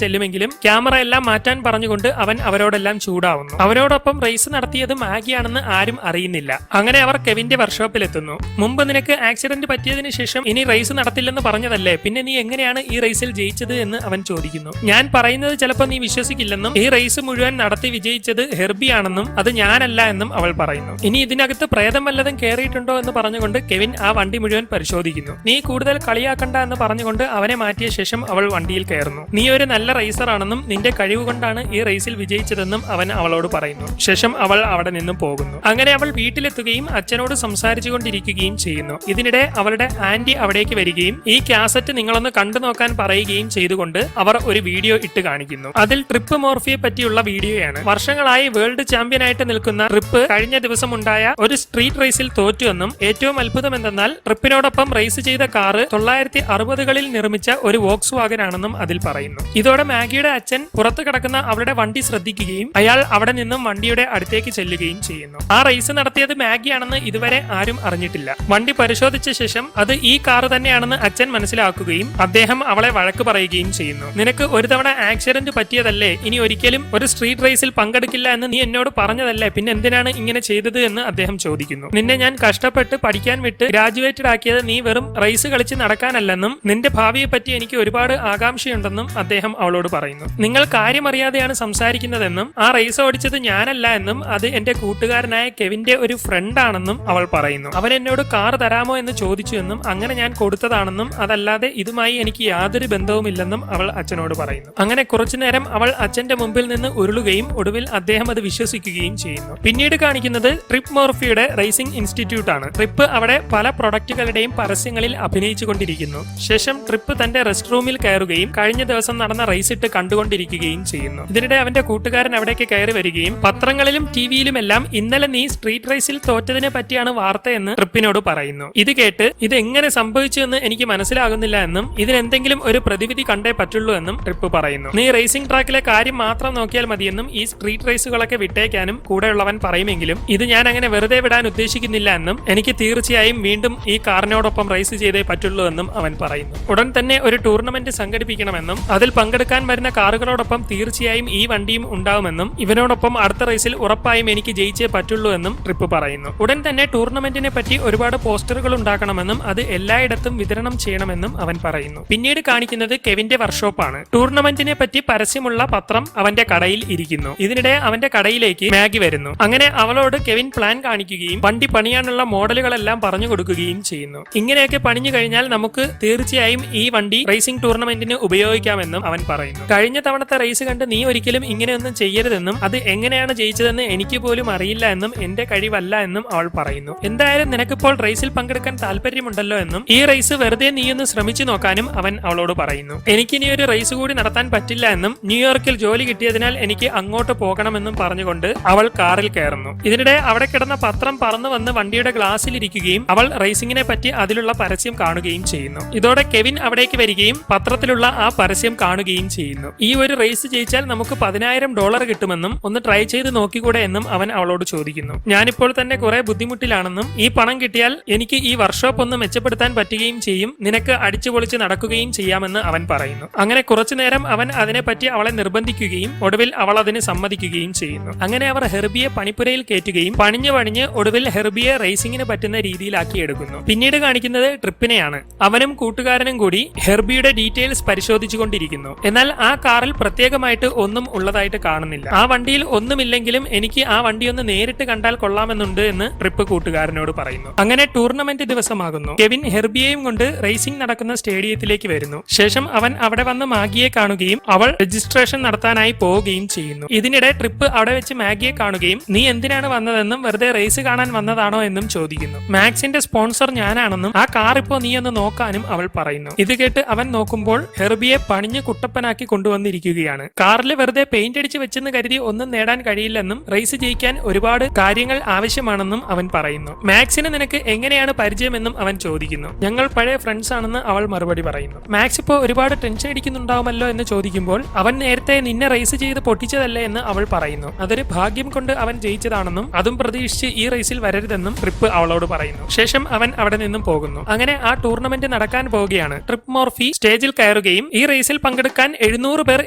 ചെല്ലുമെങ്കിലും ക്യാമറ എല്ലാം മാറ്റാൻ പറഞ്ഞുകൊണ്ട് അവൻ അവരോടെല്ലാം ചൂടാവുന്നു. അവരോടൊപ്പം റേസ് നടത്തിയത് മാഗിയാണെന്ന് ആരും അറിയുന്നില്ല. അങ്ങനെ അവർ കെവിന്റെ വർക്ക്ഷോപ്പിലെത്തുന്നു. മുമ്പ് നിനക്ക് ആക്സിഡന്റ് പറ്റിയതിനു ശേഷം ഇനി റേസ് നടത്തില്ലെന്ന് പറഞ്ഞതല്ലേ, പിന്നെ നീ എങ്ങനെയാണ് ഈ റേസിൽ ജയിച്ചത് എന്ന് അവൻ ചോദിക്കുന്നു. ഞാൻ പറയുന്നത് ചിലപ്പോൾ നീ വിശ്വസിക്കില്ലെന്നും ഈ റേസ് മുഴുവൻ നടത്തി വിജയിച്ചത് ഹെർബി ആണെന്നും അത് ഞാനല്ല എന്നും അവൾ പറയുന്നു. ഇനി ഇതിനകത്ത് പ്രേതം വല്ലതും കയറിയിട്ടുണ്ടോ എന്ന് പറഞ്ഞുകൊണ്ട് കെവിൻ ആ വണ്ടി മുഴുവൻ പരിശോധിക്കുന്നു. നീ കൂടുതൽ കളിയാക്കണ്ട എന്ന് പറഞ്ഞുകൊണ്ട് അവനെ മാറ്റിയ ശേഷം അവൾ വണ്ടിയിൽ കയറുന്നു. നീ ഒരു നല്ല റേസർ ആണെന്നും നിന്റെ കഴിവ് കൊണ്ടാണ് ഈ റേസിൽ വിജയിച്ചതെന്നും അവൻ അവളോട് പറയുന്നു. ശേഷം അവൾ അവിടെ നിന്നും പോകുന്നു. അങ്ങനെ അവൾ വീട്ടിലെത്തുകയും അച്ഛനോട് സംസാരിച്ചു കൊണ്ടിരിക്കുകയും ചെയ്യുന്നു. ഇതിനിടെ അവളുടെ ആന്റി അവിടേക്ക് വരികയും ഈ കാസറ്റ് നിങ്ങളൊന്ന് കണ്ടു നോക്കാൻ പറയുകയും ചെയ്തുകൊണ്ട് അവർ ഒരു വീഡിയോ ഇട്ട് കാണിക്കുന്നു. അതിൽ ട്രിപ്പ് മോർഫിയെ പറ്റിയുള്ള വീഡിയോയാണ്. വർഷങ്ങളായി വേൾഡ് ചാമ്പ്യൻ ആയിട്ട് നിൽക്കുന്ന ട്രിപ്പ് കഴിഞ്ഞ ദിവസം ഉണ്ടായ ഒരു സ്ട്രീറ്റ് റേസിൽ തോറ്റുവെന്നും ഏറ്റവും അത്ഭുതം എന്തെന്നാൽ ട്രിപ്പിനോടൊപ്പം റേസ് ചെയ്ത കാറ് 1960കളിൽ നിർമ്മിച്ച ഒരു വോക്സ് വാഗൻ ആണെന്നും അതിൽ പറയുന്നു. ഇതോടെ മാഗിയുടെ അച്ഛൻ പുറത്തു കിടക്കുന്ന അവളുടെ വണ്ടി ശ്രദ്ധിക്കുകയും അയാൾ അവിടെ നിന്നും വണ്ടിയുടെ അടുത്തേക്ക് ചെല്ലുകയും ചെയ്യുന്നു. ആ റേസ് നടത്തിയത് മാഗിയാണെന്ന് ഇതുവരെ ആരും അറിഞ്ഞിട്ടില്ല. വണ്ടി പരിശോധിച്ച ശേഷം അത് ഈ കാറ് തന്നെയാണെന്ന് അച്ഛൻ മനസ്സിലാക്കുകയും അദ്ദേഹം അവളെ വഴക്ക് പറയുകയും ചെയ്യുന്നു. നിനക്ക് ഒരു തവണ ആക്സിഡന്റ് പറ്റിയതല്ലേ, ഇനി ഒരിക്കലും ഒരു സ്ട്രീറ്റ് റേസിൽ പങ്കെടുക്കില്ല എന്ന് നീ എന്നോട് പറഞ്ഞതല്ലേ, പിന്നെ എന്തിനാണ് ഇങ്ങനെ ചെയ്തത് എന്ന് അദ്ദേഹം ചോദിക്കുന്നു. നിന്നെ ഞാൻ കഷ്ടപ്പെട്ട് പഠിക്കാൻ വിട്ട് ഗ്രാജുവേറ്റഡ് ആക്കിയത് നീ വെറും റേസ് കളിച്ച് നടക്കാനല്ലെന്നും നിന്റെ ഭാവിയെ പറ്റി എനിക്ക് ഒരുപാട് ആകാംക്ഷയുണ്ടെന്നും അദ്ദേഹം അവളോട് പറയുന്നു. നിങ്ങൾ കാര്യമറിയാതെയാണ് സംസാരിക്കുന്നതെന്നും ആ റേസ് ഓടിച്ചത് ഞാനല്ല എന്നും അത് എന്റെ കൂട്ടുകാരനായ കെവിന്റെ ഒരു ഫ്രണ്ട് ആണെന്നും അവൾ പറയുന്നു. അവൻ എന്നോട് കാർ തരാമോ എന്ന് ചോദിച്ചു എന്നും അങ്ങനെ ഞാൻ കൊടുത്തതാണെന്നും അതല്ലാതെ ഇതുമായി എനിക്ക് യാതൊരു ബന്ധവുമില്ലെന്നും അവൾ അച്ഛനോട് പറയുന്നു. അങ്ങനെ കുറച്ചുനേരം അവൾ അച്ഛന്റെ മുമ്പിൽ നിന്ന് ഉരുളുകയും ഒടുവിൽ അദ്ദേഹം അത് വിശ്വസിക്കുകയും ചെയ്യുന്നു. പിന്നീട് കാണിക്കുന്നത് ട്രിപ്പ് മോർഫിയുടെ റേസിംഗ് ഇൻസ്റ്റിറ്റ്യൂട്ട് ആണ്. ട്രിപ്പ് അവിടെ പല പ്രൊഡക്റ്റുകളുടെയും പരസ്യങ്ങളിൽ അഭിനയിച്ചുകൊണ്ടിരിക്കുന്നു. ശേഷം ട്രിപ്പ് തന്റെ റെസ്റ്റ് റൂമിൽ കയറുകയും കഴിഞ്ഞ ദിവസം നടന്ന റേസ് ഇട്ട് കണ്ടുകൊണ്ടിരിക്കുകയും ചെയ്യുന്നു. ഇതിനിടെ അവന്റെ കൂട്ടുകാരൻ അവിടേക്ക് കയറി വരികയും പത്രങ്ങളിലും ടിവിയിലുമെല്ലാം ഇന്നലെ നീ സ്ട്രീറ്റ് റേസിൽ തോറ്റതിനെ പറ്റിയാണ് വാർത്തയെന്ന് ട്രിപ്പിനോട് പറയുന്നു. ഇത് കേട്ട് ഇത് എങ്ങനെ സംഭവിച്ചു എന്ന് എനിക്ക് മനസ്സിലാകുന്നില്ല എന്നും ഇതിനെന്തെങ്കിലും ഒരു പ്രതിവിധി കണ്ടേ പറ്റുള്ളൂ എന്നും ട്രിപ്പ് പറയുന്നു. നീ റേസിംഗ് ട്രാക്കിലെ കാര്യം മാത്രം നോക്കിയാൽ മതിയെന്നും ഈ സ്ട്രീറ്റ് റേസുകളൊക്കെ വിട്ടേക്കാനും കൂടെയുള്ളവൻ പറയുമെങ്കിലും ഇത് ഞാൻ അങ്ങനെ വെറുതെ വിടാൻ ഉദ്ദേശിക്കുന്നില്ല എന്നും എനിക്ക് തീർച്ചയായും വീണ്ടും ഈ കാറിനോടൊപ്പം റേസ് ചെയ്തേ പറ്റുള്ളൂ എന്നും അവൻ പറയുന്നു. ഉടൻ തന്നെ ഒരു ടൂർണമെന്റ് സംഘടിപ്പിക്കണമെന്നും അതിൽ പങ്കെടുക്കാൻ വരുന്ന കാറുകളോടൊപ്പം തീർച്ചയായും ഈ വണ്ടിയും ഉണ്ടാവുമെന്നും ഇവനോടൊപ്പം അടുത്ത റേസിൽ ഉറപ്പായും എനിക്ക് ജയിച്ചേ പറ്റുള്ളൂ എന്നും ട്രിപ്പ് പറയുന്നു. ഉടൻ തന്നെ ടൂർണമെന്റിനെ പറ്റി ഒരുപാട് പോസ്റ്ററുകൾ ഉണ്ടാക്കണമെന്നും അത് എല്ലായിടത്തും വിതരണം ചെയ്യണമെന്നും അവൻ പറയുന്നു. പിന്നീട് കാണിക്കുന്നത് കെവിന്റെ വർക്ക്ഷോപ്പാണ്. ടൂർണമെന്റിനെ പറ്റി പരസ്യമുള്ള പത്രം അവന്റെ കടയിൽ ഇരിക്കുന്നു. ഇതിനിടെ അവന്റെ കടയിലേക്ക് മാഗി വരുന്നു. അങ്ങനെ അവളോട് കെവിൻ പ്ലാൻ കാണിക്കുകയും വണ്ടി പണിയാനുള്ള മോഡലുകളെല്ലാം പറഞ്ഞു കൊടുക്കുകയും ചെയ്യുന്നു. ഇങ്ങനെയൊക്കെ പണിഞ്ഞു കഴിഞ്ഞാൽ നമുക്ക് തീർച്ചയായും ഈ വണ്ടി റേസിംഗ് ടൂർണമെന്റിന് ഉപയോഗിക്കാമെന്നും അവൻ പറയുന്നു. കഴിഞ്ഞ തവണത്തെ റേസ് കണ്ട് നീ ഒരിക്കലും ഇങ്ങനെയൊന്നും ചെയ്യരുതെന്നും അത് എങ്ങനെയാണ് ജയിച്ചതെന്ന് എനിക്ക് പോലും അറിയില്ല എന്നും എന്റെ കഴിവല്ല എന്നും അവൾ പറയുന്നു. എന്തായാലും നിനക്കിപ്പോൾ റേസിൽ പങ്കെടുക്കാൻ പങ്കെടുക്കാൻ താല്പര്യമുണ്ടല്ലോ എന്നും ഈ റേസ് വെറുതെ നീയൊന്ന് ശ്രമിച്ചു നോക്കാനും അവൻ അവളോട് പറയുന്നു. എനിക്കിനി ഒരു റേസ് കൂടി നടത്താൻ പറ്റില്ല എന്നും ന്യൂയോർക്കിൽ ജോലി കിട്ടിയതിനാൽ എനിക്ക് അങ്ങോട്ട് പോകണമെന്നും പറഞ്ഞുകൊണ്ട് അവൾ കാറിൽ കയറുന്നു. ഇതിനിടെ അവിടെ കിടന്ന പത്രം പറന്നു വന്ന് വണ്ടിയുടെ ഗ്ലാസ്സിൽ ഇരിക്കുകയും അവൾ റേസിംഗിനെ പറ്റി അതിലുള്ള പരസ്യം കാണുകയും ചെയ്യുന്നു. ഇതോടെ കെവിൻ അവിടേക്ക് വരികയും പത്രത്തിലുള്ള ആ പരസ്യം കാണുകയും ചെയ്യുന്നു. ഈ ഒരു റേസ് ജയിച്ചാൽ നമുക്ക് $10,000 കിട്ടുമെന്നും ഒന്ന് ട്രൈ ചെയ്ത് നോക്കിക്കൂടെ എന്നും അവൻ അവളോട് ചോദിക്കുന്നു. ഞാനിപ്പോൾ തന്നെ കുറെ ബുദ്ധിമുട്ടിലാണെന്നും ഈ പണം കിട്ടിയാൽ എനിക്ക് ഈ വർക്ക്ഷോപ്പ് ഒന്ന് മെച്ചപ്പെടുത്താൻ പറ്റുകയും ചെയ്യും, നിനക്ക് അടിച്ചുപൊളിച്ച് നടക്കുകയും ചെയ്യാമെന്ന് അവൻ പറയുന്നു. അങ്ങനെ കുറച്ചുനേരം അവൻ അതിനെപ്പറ്റി അവളെ നിർബന്ധിക്കുകയും ഒടുവിൽ അവൾ അതിന് സമ്മതിക്കുകയും ചെയ്യുന്നു. അങ്ങനെ അവർ ഹെർബിയെ പണിപ്പുരയിൽ കയറ്റുകയും പണിഞ്ഞ് ഒടുവിൽ ഹെർബിയെ റേസിംഗിന് പറ്റുന്ന രീതിയിലാക്കി എടുക്കുന്നു. പിന്നീട് കാണിക്കുന്നത് ട്രിപ്പിനെയാണ്. അവനും കൂട്ടുകാരനും കൂടി ഹെർബിയുടെ ഡീറ്റെയിൽസ് പരിശോധിച്ചുകൊണ്ടിരിക്കുന്നു. എന്നാൽ ആ കാറിൽ പ്രത്യേകമായിട്ട് ഒന്നും ഉള്ളതായിട്ട് കാണുന്നില്ല. ആ വണ്ടിയിൽ ഒന്നുമില്ലെങ്കിലും എനിക്ക് ആ വണ്ടി ഒന്ന് നേരിട്ട് കണ്ടാൽ കൊള്ളാമെന്നുണ്ട് എന്ന് ട്രിപ്പ് കൂട്ടുകാരനോട് പറയുന്നു. അങ്ങനെ ടൂർണമെന്റ് ദിവസമാകുന്നു. കെവിൻ ഹെർബിയെയും കൊണ്ട് റേസിംഗ് നടക്കുന്ന സ്റ്റേഡിയത്തിലേക്ക് വരുന്നു. ശേഷം അവൻ അവിടെ വന്ന് മാഗിയെ കാണുകയും അവൾ രജിസ്ട്രേഷൻ നടത്താനായി പോവുകയും ചെയ്യുന്നു. ഇതിനിടെ ട്രിപ്പ് അവിടെ വെച്ച് മാഗിയെ കാണുകയും നീ എന്തിനാണ് വന്നതെന്നും വെറുതെ റേസ് കാണാൻ വന്നതാണോ എന്നും ചോദിക്കുന്നു. മാക്സിന്റെ സ്പോൺസർ ഞാനാണെന്നും ആ കാർ ഇപ്പോ നീ ഒന്ന് നോക്കാനും അവൾ പറയുന്നു. ഇത് കേട്ട് അവൻ നോക്കുമ്പോൾ ഹെർബിയെ പണിഞ്ഞ് കുട്ടപ്പനാക്കി കൊണ്ടുവന്നിരിക്കുകയാണ്. കാറിൽ വെറുതെ പെയിന്റ് അടിച്ച് വെച്ചെന്ന് കരുതി ഒന്നും നേടാൻ കഴിയില്ലെന്നും റേസ് ജയിക്കാൻ ഒരുപാട് കാര്യങ്ങൾ ആവശ്യമാണെന്നും അവൻ പറയുന്നു. മാക്സിന് നിനക്ക് എങ്ങനെയാണ് പരിചയമെന്നും അവൻ ചോദിക്കുന്നു. ഞങ്ങൾ പഴയ ഫ്രണ്ട്സ് ആണെന്ന് അവൾ മറുപടി പറയുന്നു. മാക്സ് ഇപ്പോ ഒരുപാട് ടെൻഷൻ അടിക്കുന്നുണ്ടാവുമല്ലോ എന്ന് ചോദിക്കുമ്പോൾ അവൻ നേരത്തെ നിന്നെ റേസ് ചെയ്ത് പൊട്ടിച്ചതല്ലേ എന്ന് അവൾ പറയുന്നു. അതൊരു ഭാഗ്യം കൊണ്ട് അവൻ ജയിച്ചതാണെന്നും അതും പ്രതീക്ഷിച്ച് ഈ റേസിൽ വരരുതെന്നും ട്രിപ്പ് അവളോട് പറയുന്നു. ശേഷം അവൻ അവിടെ നിന്നും പോകുന്നു. അങ്ങനെ ആ ടൂർണമെന്റ് നടക്കാൻ പോവുകയാണ്. ട്രിപ്പ് മോർഫി സ്റ്റേജിൽ കയറുകയും ഈ റേസിൽ പങ്കെടുക്കാൻ 700 പേർ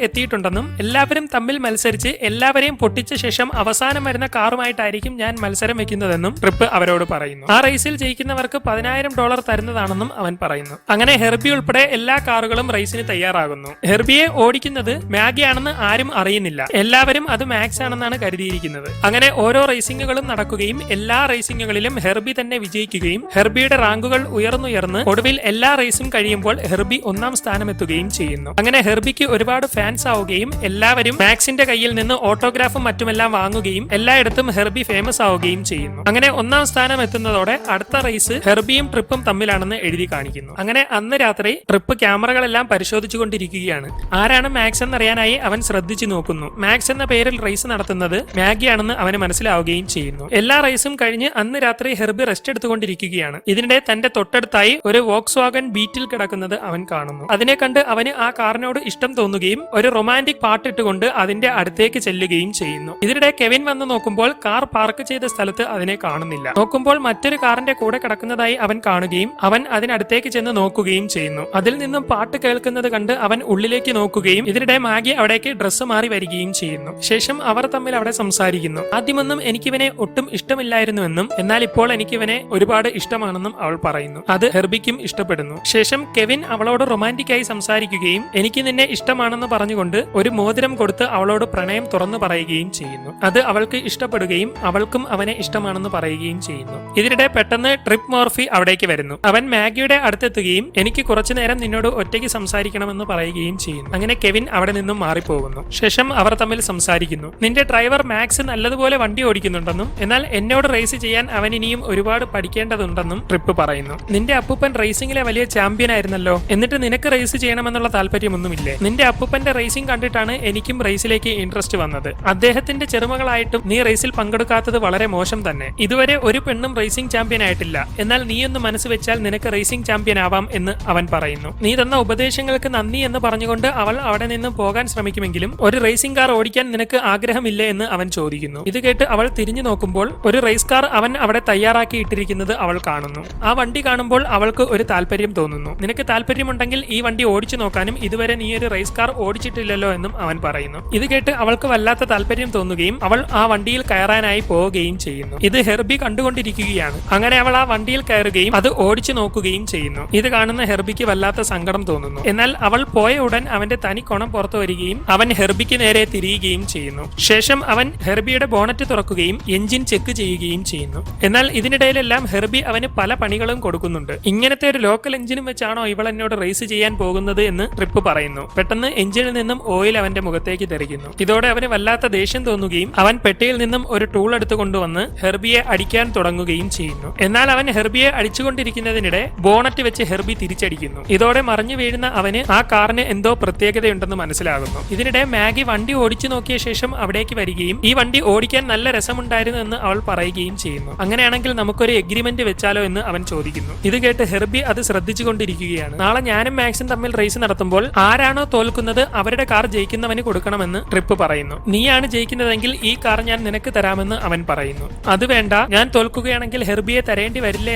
എത്തിയിട്ടുണ്ടെന്നും എല്ലാവരും തമ്മിൽ മത്സരിച്ച് എല്ലാവരെയും പൊട്ടിച്ച ശേഷം അവസാനം വരുന്ന കാറുമായിട്ടായിരിക്കും ഞാൻ മത്സരം വെക്കുന്നതെന്നും ട്രിപ്പ് അവരോട് പറയുന്നു. ആ റേസിൽ ജയിക്കുന്നവർക്ക് $10,000 തരുന്നതാണെന്നും അവൻ പറയുന്നു. അങ്ങനെ ഹെർബി ഉൾപ്പെടെ എല്ലാ കാറുകളും റേസിന് തയ്യാറാകുന്നു. ഹെർബിയെ ഓടിക്കുന്നത് മാഗി ആണെന്ന് ആരും അറിയുന്നില്ല. എല്ലാവരും അത് മാക്സ് ആണെന്നാണ് കരുതിയിരിക്കുന്നത്. അങ്ങനെ ഓരോ റേസിംഗുകളും നടക്കുകയും എല്ലാ റേസിംഗുകളിലും ഹെർബി തന്നെ വിജയിക്കുകയും ഹെർബിയുടെ റാങ്കുകൾ ഉയർന്നുയർന്ന് ഒടുവിൽ എല്ലാ റേസും കഴിയുമ്പോൾ ഹെർബി 1ാം സ്ഥാനമെത്തുകയും ചെയ്യുന്നു. അങ്ങനെ ഹെർബിക്ക് ഒരുപാട് ഫാൻസ് ആവുകയും എല്ലാവരും മാക്സിന്റെ കയ്യിൽ നിന്ന് ഓട്ടോഗ്രാഫും മറ്റുമെല്ലാം വാങ്ങുകയും എല്ലായിടത്തും ഹെർബി ഫേമസ് ആവുകയും ചെയ്യുന്നു. അങ്ങനെ 1ാം സ്ഥാനം എത്തുന്നതോടെ അടുത്ത റേസ് ഹെർബിയും ട്രിപ്പും തമ്മിലാണെന്ന് എഴുതി കാണിക്കുന്നു. അങ്ങനെ അന്ന് രാത്രി ട്രിപ്പ് ക്യാമറകളെല്ലാം പരിശോധിച്ചുകൊണ്ടിരിക്കുകയാണ്. ആരാണ് മാക്സ് എന്നറിയാനായി അവൻ ശ്രദ്ധിച്ചു നോക്കുന്നു. മാക്സ് എന്ന പേരിൽ റേസ് നടത്തുന്നത് മാഗിയാണെന്ന് അവന് മനസ്സിലാവുകയും ചെയ്യുന്നു. എല്ലാ റേസും കഴിഞ്ഞ് അന്ന് രാത്രി ഹെർബി റെസ്റ്റ് എടുത്തുകൊണ്ടിരിക്കുകയാണ്. ഇതിനിടെ തന്റെ തൊട്ടടുത്തായി ഒരു വോക്സ്വാഗൺ ബീറ്റിൽ കിടക്കുന്നത് അവൻ കാണുന്നു. അതിനെ കണ്ട് അവന് ആ കാറിനോട് ഇഷ്ടം തോന്നുകയും ഒരു റൊമാൻറ്റിക് പാട്ടിട്ടുകൊണ്ട് അതിന്റെ അടുത്തേക്ക് ചെല്ലുകയും ചെയ്യുന്നു. ഇതിനിടെ കെവിൻ വന്ന് നോക്കുമ്പോൾ കാർ പാർക്ക് ചെയ്ത സ്ഥലത്ത് അതിനെ കാണുന്നില്ല. നോക്കുമ്പോൾ മറ്റൊരു കാറിന്റെ കൂടെ കിടക്കുന്നതായി അവൻ കാണുകയും അവൻ അതിനടുത്തേക്ക് ചെന്ന് നോക്കുകയും ചെയ്യുന്നു. അതിൽ നിന്നും പാട്ട് കേൾക്കുന്നത് കണ്ട് അവൻ ഉള്ളിലേക്ക് നോക്കുകയും ഇതിനിടെ മാഗി അവിടേക്ക് ഡ്രസ്സ് മാറി വരികയും ചെയ്യുന്നു. ശേഷം അവർ തമ്മിൽ അവിടെ സംസാരിക്കുന്നു. ആദ്യമൊന്നും എനിക്കിവനെ ഒട്ടും ഇഷ്ടമില്ലായിരുന്നുവെന്നും എന്നാൽ ഇപ്പോൾ എനിക്കിവനെ ഒരുപാട് ഇഷ്ടമാണെന്നും അവൾ പറയുന്നു. അത് ഹെർബിക്കും ഇഷ്ടപ്പെടുന്നു. ശേഷം കെവിൻ അവളോട് റൊമാൻറ്റിക്കായി സംസാരിക്കുകയും എനിക്ക് നിന്നെ ഇഷ്ടമാണെന്ന് പറഞ്ഞുകൊണ്ട് ഒരു മോതിരം കൊടുത്ത് അവളോട് പ്രണയം തുറന്നു പറയുകയും ചെയ്യുന്നു. അത് അവൾക്ക് ഇഷ്ടപ്പെടുകയും അവൾക്കും അവനെ ഇഷ്ടമാണെന്ന് പറയുകയും ചെയ്യുന്നു. ഇതിനിടെ പെട്ടെന്ന് ട്രിപ്പ് മോർഫി അവിടേക്ക് വരുന്നു. അവൻ മാഗിയുടെ അടുത്തെത്തുകയും എനിക്ക് കുറച്ചു നേരം നിന്നോട് ഒറ്റയ്ക്ക് സംസാരിക്കണമെന്ന് പറയുകയും ചെയ്യുന്നു. അങ്ങനെ കെവിൻ അവിടെ നിന്നും മാറിപ്പോകുന്നു. ശേഷം അവർ തമ്മിൽ സംസാരിക്കുന്നു. നിന്റെ ഡ്രൈവർ മാക്സ് നല്ലതുപോലെ വണ്ടി ഓടിക്കുന്നുണ്ടെന്നും എന്നാൽ എന്നോട് റേസ് ചെയ്യാൻ അവൻ ഇനിയും ഒരുപാട് പഠിക്കേണ്ടതുണ്ടെന്നും ട്രിപ്പ് പറയുന്നു. നിന്റെ അപ്പൂപ്പൻ റേസിംഗിലെ വലിയ ചാമ്പ്യൻ ആയിരുന്നല്ലോ, എന്നിട്ട് നിനക്ക് റേസ് ചെയ്യണമെന്നുള്ള താല്പര്യമൊന്നുമില്ലേ? നിന്റെ അപ്പൂപ്പന്റെ റേസിംഗ് കണ്ടിട്ടാണ് എനിക്കും റേസിലേക്ക് ഇൻട്രസ്റ്റ് വന്നത്. അദ്ദേഹത്തിന്റെ ചെറുമകളായിട്ടും നീ റേസിൽ പങ്കെടുക്കാത്തത് വളരെ മോശം തന്നെ. ഇതുവരെ ഒരു പെണ്ണും റേസിംഗ് ചാമ്പ്യൻ ആയിട്ടില്ല. എന്നാൽ നീ ഒന്ന് മനസ്സ് വെച്ചാൽ നിനക്ക് റേസിംഗ് ചാമ്പ്യൻ ആവാം എന്ന് അവൻ പറയുന്നു. നീ തന്ന ഉപദേശങ്ങൾക്ക് നന്ദി എന്ന് പറഞ്ഞുകൊണ്ട് അവൾ അവിടെ നിന്ന് പോകാൻ ശ്രമിക്കുമെങ്കിലും ഒരു റേസിംഗ് കാർ ഓടിക്കാൻ നിനക്ക് ആഗ്രഹമില്ലേ എന്ന് അവൻ ചോദിക്കുന്നു. ഇത് കേട്ട് അവൾ തിരിഞ്ഞു നോക്കുമ്പോൾ ഒരു റേസ് കാർ അവൻ അവിടെ തയ്യാറാക്കി ഇട്ടിരിക്കുന്നത് അവൾ കാണുന്നു. ആ വണ്ടി കാണുമ്പോൾ അവൾക്ക് ഒരു താല്പര്യം തോന്നുന്നു. നിനക്ക് താല്പര്യമുണ്ടെങ്കിൽ ഈ വണ്ടി ഓടിച്ചു നോക്കാനും, ഇതുവരെ നീ ഒരു റേസ് കാർ ഓടിച്ചിട്ടില്ലല്ലോ എന്നും അവൻ പറയുന്നു. ഇത് കേട്ട് അവൾക്ക് വല്ലാത്ത താല്പര്യം തോന്നുകയും അവൾ ആ വണ്ടിയിൽ കയറാനായി പോവുകയും ചെയ്യുന്നു. ഇത് ഹെർബി കണ്ടുകൊണ്ടിരിക്കുകയാണ്. അങ്ങനെ അവൾ ആ വണ്ടിയിൽ കയറുകയും അത് ഓടിച്ചു നോക്കുകയും ചെയ്യുന്നു. ഇത് കാണുന്ന ഹെർബിക്ക് വല്ലാത്ത സങ്കടം തോന്നുന്നു. എന്നാൽ അവൾ പോയ ഉടൻ അവന്റെ തനി കൊണം പുറത്തു വരികയും അവൻ ഹെർബിക്ക് നേരെ തിരിയുകയും ചെയ്യുന്നു. ശേഷം അവൻ ഹെർബിയുടെ ബോണറ്റ് തുറക്കുകയും എഞ്ചിൻ ചെക്ക് ചെയ്യുകയും ചെയ്യുന്നു. എന്നാൽ ഇതിനിടയിലെല്ലാം ഹെർബി അവന് പല പണികളും കൊടുക്കുന്നുണ്ട്. ഇങ്ങനത്തെ ഒരു ലോക്കൽ എഞ്ചിനും വെച്ചാണോ ഇവൾ എന്നോട് റേസ് ചെയ്യാൻ പോകുന്നത് എന്ന് ട്രിപ്പ് പറയുന്നു. പെട്ടെന്ന് എഞ്ചിനിൽ നിന്നും ഓയിൽ അവന്റെ മുഖത്തേക്ക് തെറിക്കുന്നു. ഇതോടെ അവന് വല്ലാത്ത ദേഷ്യം തോന്നുകയും അവൻ പെട്ടിയിൽ നിന്നും ഒരു ടൂൾ എടുത്തു കൊണ്ടുവന്ന് ഹെർബിയെ അടിക്കാൻ തുടങ്ങുകയും ചെയ്യുന്നു. എന്നാൽ അവൻ ഹെർബി ഹെർബിയെ അടിച്ചുകൊണ്ടിരിക്കുന്നതിനിടെ ബോണറ്റ് വെച്ച് ഹെർബി തിരിച്ചടിക്കുന്നു. ഇതോടെ മറിഞ്ഞു വീഴുന്ന അവന് ആ കാറിന് എന്തോ പ്രത്യേകതയുണ്ടെന്ന് മനസ്സിലാകുന്നു. ഇതിനിടെ മാഗി വണ്ടി ഓടിച്ചു നോക്കിയ ശേഷം അവിടേക്ക് വരികയും ഈ വണ്ടി ഓടിക്കാൻ നല്ല രസമുണ്ടായിരുന്നു എന്ന് അവൾ പറയുകയും ചെയ്യുന്നു. അങ്ങനെയാണെങ്കിൽ നമുക്കൊരു എഗ്രിമെന്റ് വെച്ചാലോ എന്ന് അവൻ ചോദിക്കുന്നു. ഇത് കേട്ട് ഹെർബി അത് ശ്രദ്ധിച്ചുകൊണ്ടിരിക്കുകയാണ്. നാളെ ഞാനും മാക്സും തമ്മിൽ റേസ് നടത്തുമ്പോൾ ആരാണോ തോൽക്കുന്നത് അവരുടെ കാർ ജയിക്കുന്നവന് കൊടുക്കണമെന്ന് ട്രിപ്പ് പറയുന്നു. നീയാണ് ജയിക്കുന്നതെങ്കിൽ ഈ കാർ ഞാൻ നിനക്ക് തരാമെന്ന് അവൻ പറയുന്നു. അത് വേണ്ട, ഞാൻ തോൽക്കുകയാണെങ്കിൽ ഹെർബിയെ തരേണ്ടി വരില്ലേ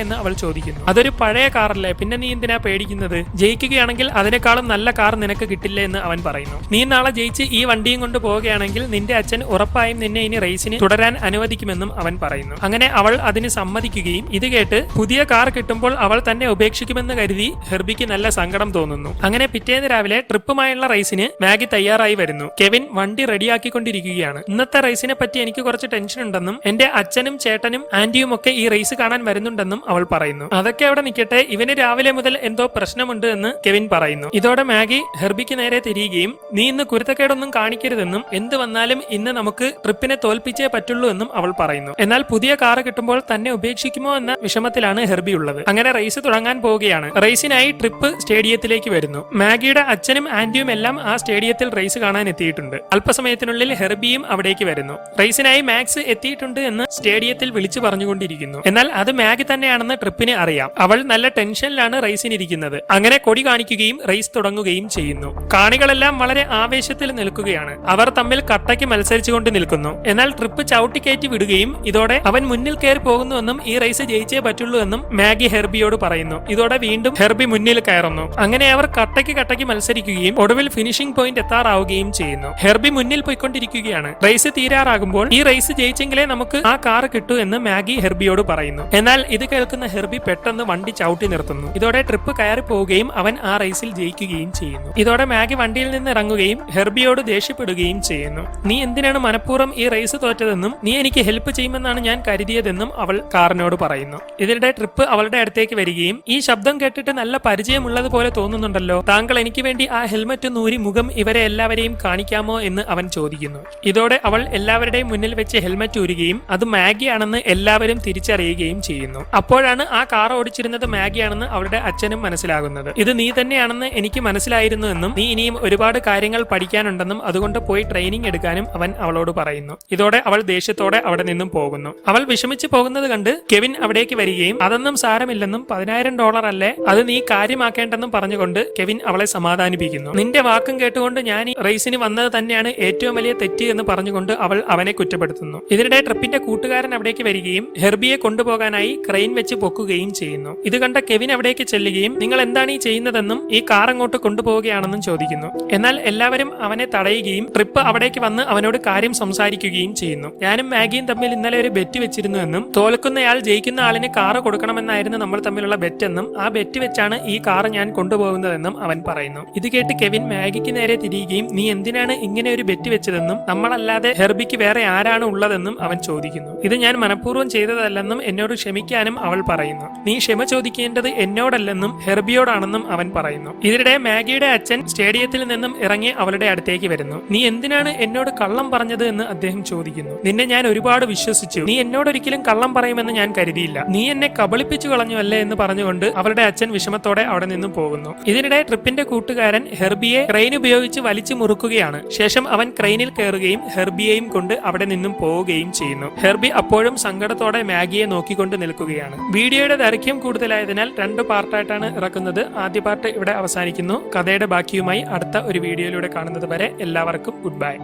എന്ന് അവൾ ചോദിക്കുന്നു. അതൊരു പഴയ കാറല്ലേ, പിന്നെ നീ എന്തിനാ പേടിക്കുന്നത്? ജയിക്കുകയാണെങ്കിൽ അതിനേക്കാളും നല്ല കാർ നിനക്ക് കിട്ടില്ലേ എന്ന് അവൻ പറയുന്നു. നീ നാളെ ജയിച്ച് ഈ വണ്ടിയും കൊണ്ട് പോവുകയാണെങ്കിൽ നിന്റെ അച്ഛൻ ഉറപ്പായും നിന്നെ ഇനി റേസിന് തുടരാൻ അനുവദിക്കുമെന്നും അവൻ പറയുന്നു. അങ്ങനെ അവൾ അതിന് സമ്മതിക്കുകയും ഇത് കേട്ട് പുതിയ കാർ കിട്ടുമ്പോൾ അവൾ തന്നെ ഉപേക്ഷിക്കുമെന്ന് കരുതി ഹെർബിക്ക് നല്ല സങ്കടം തോന്നുന്നു. അങ്ങനെ പിറ്റേന്ന് രാവിലെ ട്രിപ്പുമായുള്ള റേസിന് മാഗി തയ്യാറായി വരുന്നു. കെവിൻ വണ്ടി റെഡിയാക്കിക്കൊണ്ടിരിക്കുകയാണ്. ഇന്നത്തെ റേസിനെ പറ്റി എനിക്ക് കുറച്ച് ടെൻഷൻ ഉണ്ടെന്നും എന്റെ അച്ഛനും ചേട്ടനും ആന്റിയും ഒക്കെ ഈ റേസ് കാണാൻ വരുന്നുണ്ടെന്നും അവൾ പറയുന്നു. അതൊക്കെ അവിടെ നിൽക്കട്ടെ, ഇവന് രാവിലെ മുതൽ എന്തോ പ്രശ്നമുണ്ട് എന്ന് കെവിൻ പറയുന്നു. ഇതോടെ മാഗി ഹെർബിക്ക് നേരെ തിരിയുകയും നീ ഇന്ന് കുരുത്തക്കേടൊന്നും കാണിക്കരുതെന്നും എന്ത് വന്നാലും ഇന്ന് നമുക്ക് ട്രിപ്പിനെ തോൽപ്പിച്ചേ പറ്റുള്ളൂ എന്നും അവൾ പറയുന്നു. എന്നാൽ പുതിയ കാറ് കിട്ടുമ്പോൾ തന്നെ ഉപേക്ഷിക്കുമോ എന്ന വിഷമത്തിലാണ് ഹെർബി ഉള്ളത്. അങ്ങനെ റേസ് തുടങ്ങാൻ പോവുകയാണ്. റേസിനായി ട്രിപ്പ് സ്റ്റേഡിയത്തിലേക്ക് വരുന്നു. മാഗിയുടെ അച്ഛനും ആന്റിയും എല്ലാം ആ സ്റ്റേഡിയത്തിൽ റേസ് കാണാൻ എത്തിയിട്ടുണ്ട്. അല്പസമയത്തിനുള്ളിൽ ഹെർബിയും അവിടേക്ക് വരുന്നു. റേസിനായി മാക്സ് എത്തിയിട്ടുണ്ട് എന്ന് സ്റ്റേഡിയത്തിൽ വിളിച്ചു പറഞ്ഞുകൊണ്ടിരിക്കുന്നു. എന്നാൽ അത് മാഗി തന്നെയാണെന്ന് ട്രിപ്പിന് അറിയാം. അവൾ നല്ല ടെൻഷനിലാണ് റേസിനിരിക്കുന്നത്. അങ്ങനെ കൊടി കാണിക്കുകയും റേസ് തുടങ്ങുകയും ചെയ്യുന്നു. കാണികളെല്ലാം വളരെ ആവേശത്തിൽ നിൽക്കുകയാണ്. അവർ തമ്മിൽ കട്ടയ്ക്ക് മത്സരിച്ചുകൊണ്ട് നിൽക്കുന്നു. എന്നാൽ ട്രിപ്പ് ചവിട്ടിക്കയറ്റി വിടുകയും ഇതോടെ അവൻ മുന്നിൽ കയറി പോകുന്നുവെന്നും ഈ റേസ് ജയിച്ചേ പറ്റുള്ളൂ എന്നും മാഗി ഹെർബിയോട് പറയുന്നു. ഇതോടെ വീണ്ടും ഹെർബി മുന്നിൽ കയറുന്നു. അങ്ങനെ അവർ കട്ടയ്ക്ക് മത്സരിക്കുകയും ഒടുവിൽ ഫിനിഷിംഗ് പോയിന്റ് എത്താറാവുകയും ചെയ്യുന്നു. ഹെർബി മുന്നിൽ പോയിക്കൊണ്ടിരിക്കുകയാണ്. റേസ് തീരാറാകുമ്പോൾ ഈ റേസ് ജയിച്ചെങ്കിലേ നമുക്ക് ആ കാർ കിട്ടൂ എന്ന് മാഗി ഹെർബിയോട് പറയുന്നു. എന്നാൽ ഇത് കേൾക്കുന്ന ഹെർബി പെട്ടെന്ന് വണ്ടി ചവിട്ടി നിർത്തുന്നു. ഇതോടെ ട്രിപ്പ് കയറി പോവുകയും അവൻ ആ റേസിൽ ജയിക്കുകയും ചെയ്യുന്നു. ഇതോടെ മാഗി വണ്ടിയിൽ നിന്ന് ഇറങ്ങുകയും ഹെർബിയോട് ദേഷ്യപ്പെടുകയും ചെയ്യുന്നു. നീ എന്തിനാണ് മനഃപൂർവ്വം ഈ റേസ് തോറ്റതെന്നും നീ എനിക്ക് ഹെൽപ്പ് ചെയ്യുമെന്നാണ് ഞാൻ കരുതിയതെന്നും അവൾ കാറിനോട് പറയുന്നു. ഇതിനിടെ ട്രിപ്പ് അവളുടെ അടുത്തേക്ക് വരികയും ഈ ശബ്ദം കേട്ടിട്ട് നല്ല പരിചയമുള്ളത് പോലെ തോന്നുന്നുണ്ടല്ലോ, താങ്കൾ എനിക്ക് വേണ്ടി ആ ഹെൽമറ്റ് നൂരി മുഖം ഇവരെ എല്ലാവരെയും കാണിക്കാമോ എന്ന് അവൻ ചോദിക്കുന്നു. ഇതോടെ അവൾ എല്ലാവരുടെയും മുന്നിൽ വെച്ച് ഹെൽമറ്റ് ഊരുകയും അത് മാഗിയാണെന്ന് എല്ലാവരും തിരിച്ചറിയുകയും ചെയ്യുന്നു. അപ്പോഴാണ് ആ കാർ ഓടിച്ചിരുന്നത് മാഗിയാണെന്ന് അവളുടെ അച്ഛനും മനസ്സിലാകുന്നത്. ഇത് നീ തന്നെയാണെന്ന് എനിക്ക് മനസ്സിലായിരുന്നു എന്നും നീ ഇനിയും ഒരുപാട് കാര്യങ്ങൾ പഠിക്കാനുണ്ടെന്നും അതുകൊണ്ട് പോയി ട്രെയിനിങ് എടുക്കാനും അവൻ അവളോട് പറയുന്നു. ഇതോടെ അവൾ ദേഷ്യത്തോടെ അവിടെ നിന്നും പോകുന്നു. അവൾ വിഷമിച്ച് പോകുന്നത് കണ്ട് കെവിൻ അവിടേക്ക് വരികയും അതൊന്നും സാരമില്ലെന്നും $10,000 അല്ലേ, അത് നീ കാര്യമാക്കേണ്ടെന്നും പറഞ്ഞുകൊണ്ട് കെവിൻ അവളെ സമാധാനിപ്പിക്കുന്നു. നിന്റെ വാക്കും കേട്ടുകൊണ്ട് ഞാൻ ഈ റേസിന് വന്നത് തന്നെയാണ് ഏറ്റവും വലിയ തെറ്റ് എന്ന് പറഞ്ഞുകൊണ്ട് അവൾ അവനെ കുറ്റപ്പെടുത്തുന്നു. ഇതിനിടെ ട്രിപ്പിന്റെ കൂട്ടുകാരൻ അവിടേക്ക് വരികയും ഹെർബിയെ കൊണ്ടുപോകാനായി ക്രെയിൻ വെച്ച് പൊക്കുകയും ചെയ്യുന്നു. ഇത് കണ്ട കെവിൻ അവിടേക്ക് ചെല്ലുകയും നിങ്ങൾ എന്താണ് ഈ ചെയ്യുന്നതെന്നും ഈ കാർ അങ്ങോട്ട് കൊണ്ടുപോവുകയാണെന്നും ചോദിക്കുന്നു. എന്നാൽ എല്ലാവരും അവനെ തടയുകയും ട്രിപ്പ് അവിടേക്ക് വന്ന് അവനോട് കാര്യം സംസാരിക്കുകയും ചെയ്യുന്നു. ഞാനും മാഗിയും തമ്മിൽ ഇന്നലെ ഒരു ബെറ്റ് വെച്ചിരുന്നു എന്നും തോൽക്കുന്നയാൾ ജയിക്കുന്ന ആളിന് കാറ് കൊടുക്കണമെന്നായിരുന്നു നമ്മൾ തമ്മിലുള്ള ബെറ്റ് എന്നും ആ ബെറ്റ് വെച്ചാണ് ഈ കാർ ഞാൻ കൊണ്ടുപോകുന്നതെന്നും അവൻ പറയുന്നു. ഇത് കേട്ട് കെവിൻ മാഗിക്ക് നേരെ തിരിയുകയും നീ എന്തിനാണ് ഇങ്ങനെ ഒരു ബെറ്റ് വെച്ചതെന്നും നമ്മളല്ലാതെ ഹെർബിക്ക് വേറെ ആരാണ് ഉള്ളതെന്നും അവൻ ചോദിക്കുന്നു. ഇത് ഞാൻ മനഃപൂർവ്വം ചെയ്തതല്ലെന്നും എന്നോട് ക്ഷമിക്കാനും അവൾ പറയുന്നു. നീ ക്ഷമ ചോദിക്കേണ്ടത് എന്നോടല്ലെന്നും ഹെർബിയോടാണെന്നും അവൻ പറയുന്നു. ഇതിനിടെ മാഗിയുടെ അച്ഛൻ സ്റ്റേഡിയത്തിൽ നിന്നും ഇറങ്ങി അവളുടെ അടുത്തേക്ക് വരുന്നു. നീ എന്തിനാണ് എന്നോട് കള്ളം പറഞ്ഞത് എന്ന് അദ്ദേഹം ചോദിക്കുന്നു. നിന്നെ ഞാൻ ഒരുപാട് വിശ്വസിച്ചു, നീ എന്നോട് ഒരിക്കലും കള്ളം പറയുമെന്ന് ഞാൻ കരുതിയില്ല, നീ എന്നെ കബളിപ്പിച്ചു കളഞ്ഞു അല്ലേ എന്ന് പറഞ്ഞുകൊണ്ട് അവളുടെ അച്ഛൻ വിഷമത്തോടെ അവിടെ നിന്നും പോകുന്നു. ഇതിനിടെ ട്രിപ്പിന്റെ കൂട്ടുകാരൻ ഹെർബിയെ ക്രെയിൻ ഉപയോഗിച്ച് വലിച്ചു മുറുക്കുകയാണ്. ശേഷം അവൻ ക്രെയിനിൽ കയറുകയും ഹെർബിയെയും കൊണ്ട് അവിടെ നിന്നും പോവുകയും ചെയ്യുന്നു. ഹെർബി അപ്പോഴും സങ്കടത്തോടെ മാഗിയെ നോക്കിക്കൊണ്ട് നിൽക്കുകയാണ്. വീഡിയോയുടെ ദൈർഘ്യം കൂടുതലായതിനാൽ 2 പാർട്ടായിട്ടാണ് ഇറക്കുന്നത്. ആദ്യ പാർട്ട് ഇവിടെ അവസാനിക്കുന്നു. കഥയുടെ ബാക്കിയുമായി അടുത്ത ഒരു വീഡിയോയിലൂടെ കാണുന്നത് വരെ എല്ലാവർക്കും ഗുഡ് ബൈ.